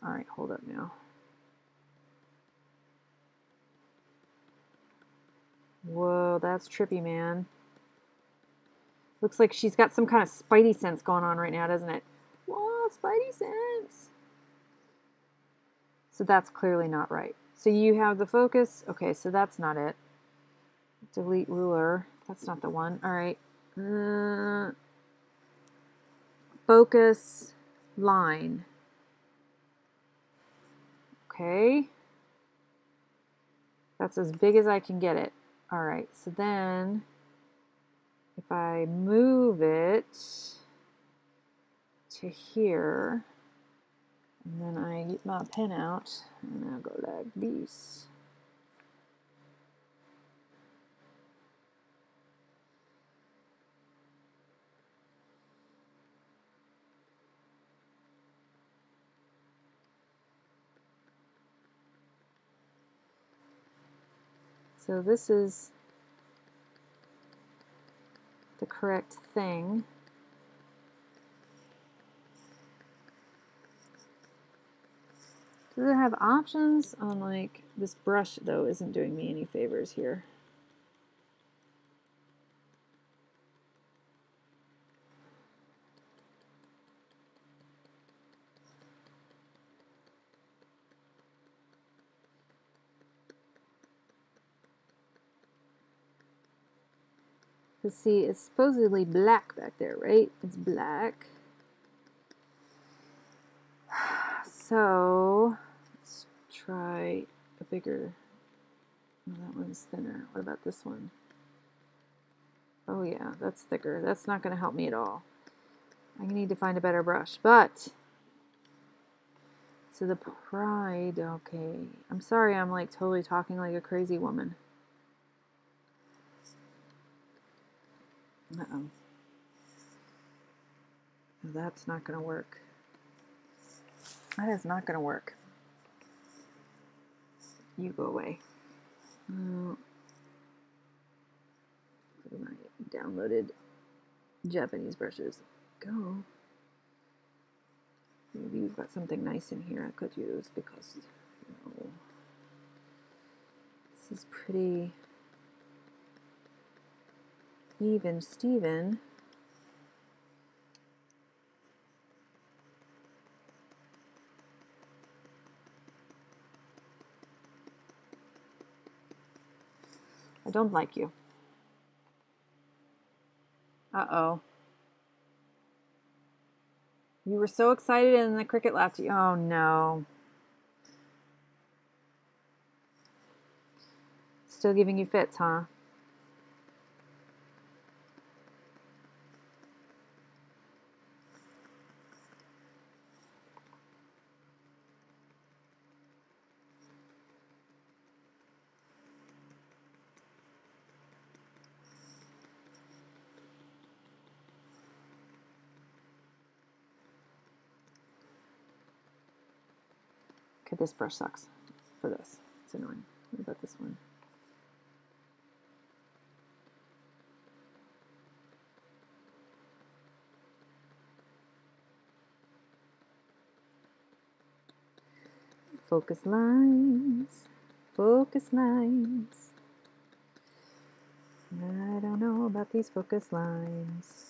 Speaker 1: All right, hold up now. Whoa, that's trippy, man. Looks like she's got some kind of spidey sense going on right now, doesn't it? Whoa, spidey sense. So that's clearly not right. So you have the focus. Okay, so that's not it. Delete ruler. That's not the one. All right. Focus line. Okay. That's as big as I can get it. All right, so then if I move it to here, and then I get my pen out, and I'll go like this. So this is the correct thing. Does it have options on, like, this brush though isn't doing me any favors here. Let's see, it's supposedly black back there, right? It's black. So let's try a bigger. Oh, that one's thinner. What about this one? Oh yeah, that's thicker. That's not going to help me at all. I need to find a better brush. But, so the Pride, okay. I'm sorry I'm like totally talking like a crazy woman. Uh-oh. That's not going to work. That is not going to work. You go away. My downloaded Japanese brushes. Go. Maybe you've got something nice in here I could use because, you know, this is pretty even Steven. I don't like you. Uh-oh. You were so excited and the Cricut laughed at you. Oh no. Still giving you fits, huh? Okay, this brush sucks for this. It's annoying. What about this one? Focus lines. Focus lines. I don't know about these focus lines.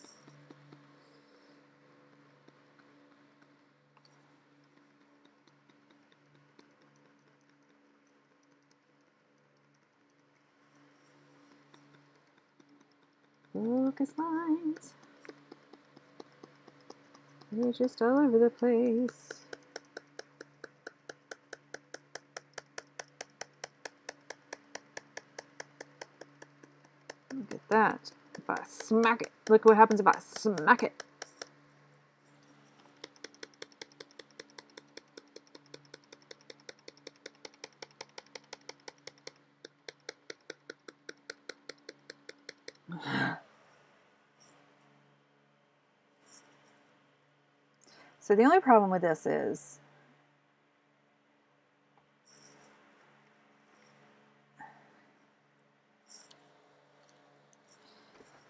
Speaker 1: Focus lines. They're just all over the place. Look at that. If I smack it, look what happens if I smack it. So the only problem with this is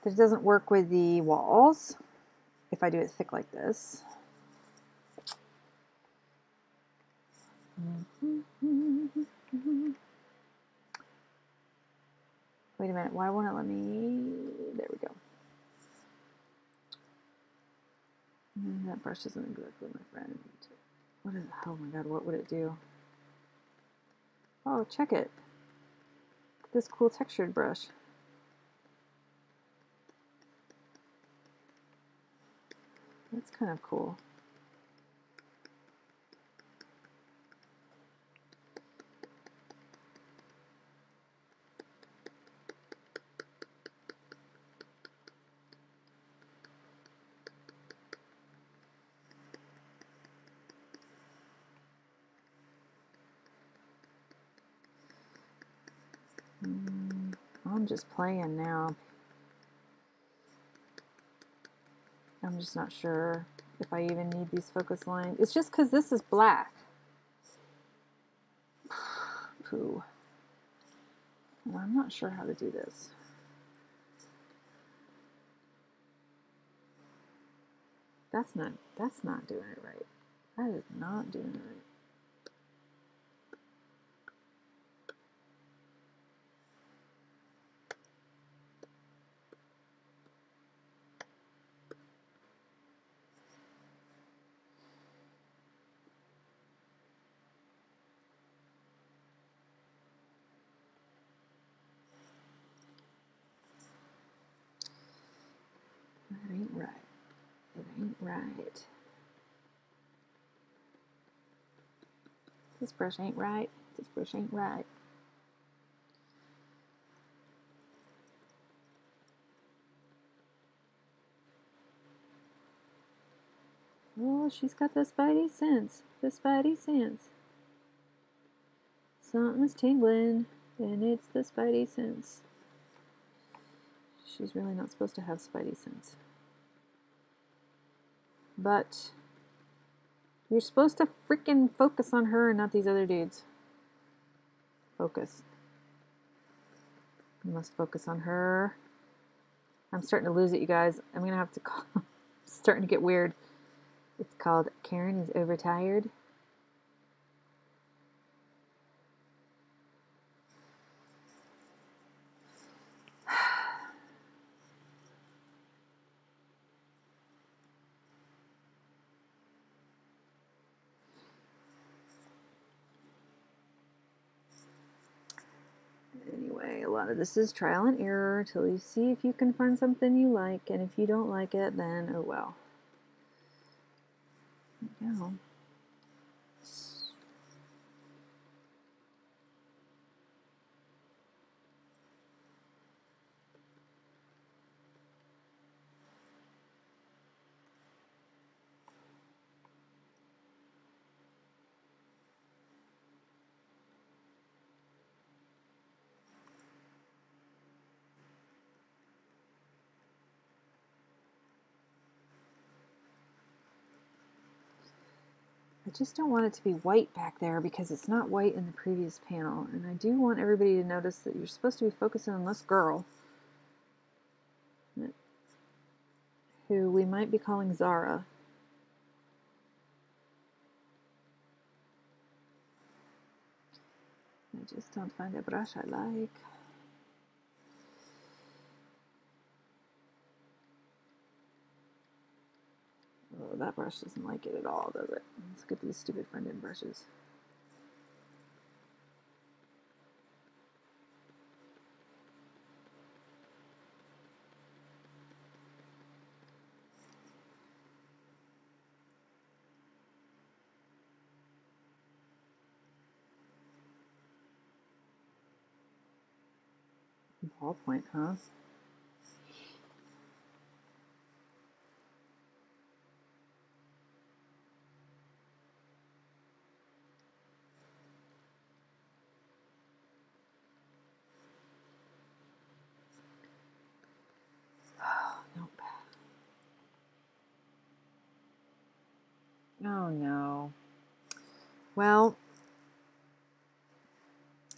Speaker 1: that it doesn't work with the walls if I do it thick like this. Wait a minute, why won't it let me? There we go. That brush isn't exactly my friend. What is, oh my god, what would it do? Oh, check it. This cool textured brush. That's kind of cool. I'm just playing now. I'm just not sure if I even need these focus lines. It's just because this is black. Pooh. Well, I'm not sure how to do this. That's not doing it right. That is not doing it right. That ain't right. It ain't right. This brush ain't right. This brush ain't right. Oh, she's got the spidey sense. The spidey sense. Something's tingling, and it's the spidey sense. She's really not supposed to have spidey sense. But you're supposed to freaking focus on her and not these other dudes. Focus. You must focus on her. I'm starting to lose it, you guys. I'm going to have to call. It's starting to get weird. It's called Karen is Overtired. Anyway, a lot of this is trial and error until you see if you can find something you like, and if you don't like it, then oh well. There you go. I just don't want it to be white back there because it's not white in the previous panel. And I do want everybody to notice that you're supposed to be focusing on this girl, who we might be calling Zara. I just don't find a brush I like. Oh, that brush doesn't like it at all, does it? Let's get these stupid friend-in brushes. Ballpoint, huh? Nope. Oh no. Well,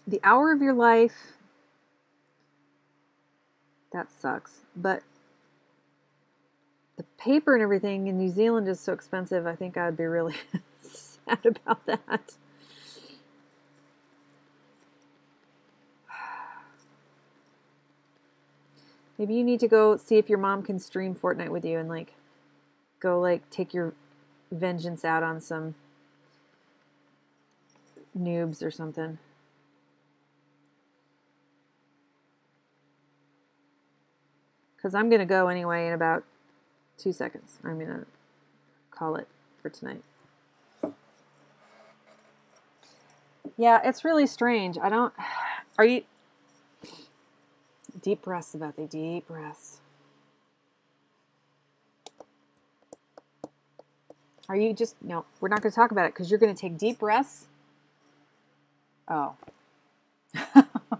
Speaker 1: the hour of your life, that sucks. But the paper and everything in New Zealand is so expensive, I think I'd be really sad about that. Maybe you need to go see if your mom can stream Fortnite with you and like go like take your vengeance out on some noobs or something. Because I'm going to go anyway in about 2 seconds. I'm going to call it for tonight. Yeah, it's really strange. I don't... Are you... Deep breaths, Bethy. Deep breaths. Are you just... No, we're not going to talk about it because you're going to take deep breaths. Oh.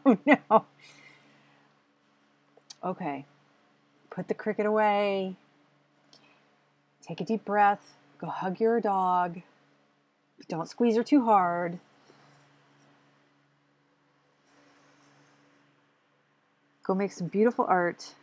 Speaker 1: Oh, no. Okay. Put the cricket away. Take a deep breath. Go hug your dog. Don't squeeze her too hard. Go make some beautiful art.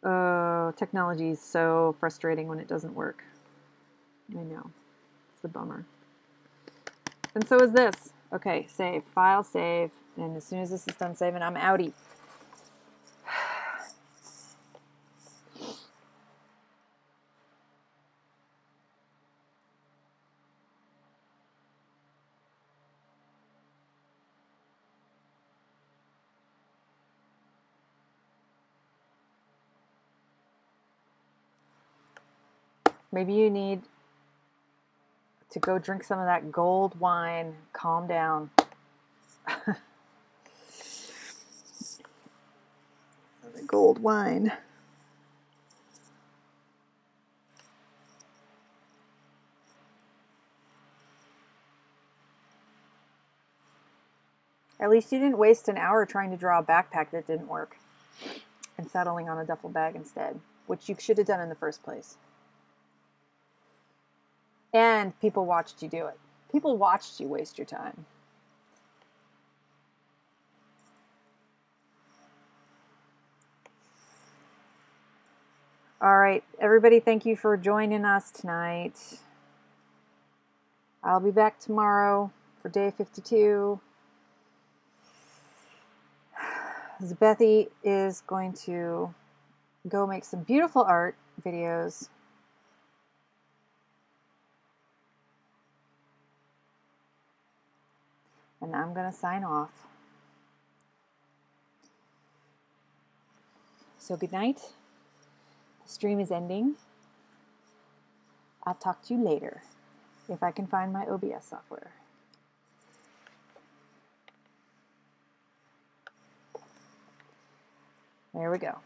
Speaker 1: Oh, technology is so frustrating when it doesn't work. I know. It's a bummer. And so is this. Okay, save. File, save. And as soon as this is done saving, I'm outie. Maybe you need to go drink some of that gold wine. Calm down. The gold wine. At least you didn't waste an hour trying to draw a backpack that didn't work and settling on a duffel bag instead, which you should have done in the first place. And people watched you do it. People watched you waste your time. All right, everybody, thank you for joining us tonight. I'll be back tomorrow for day 52. Bethy is going to go make some beautiful art videos. And I'm going to sign off. So good night. The stream is ending. I'll talk to you later if I can find my OBS software. There we go.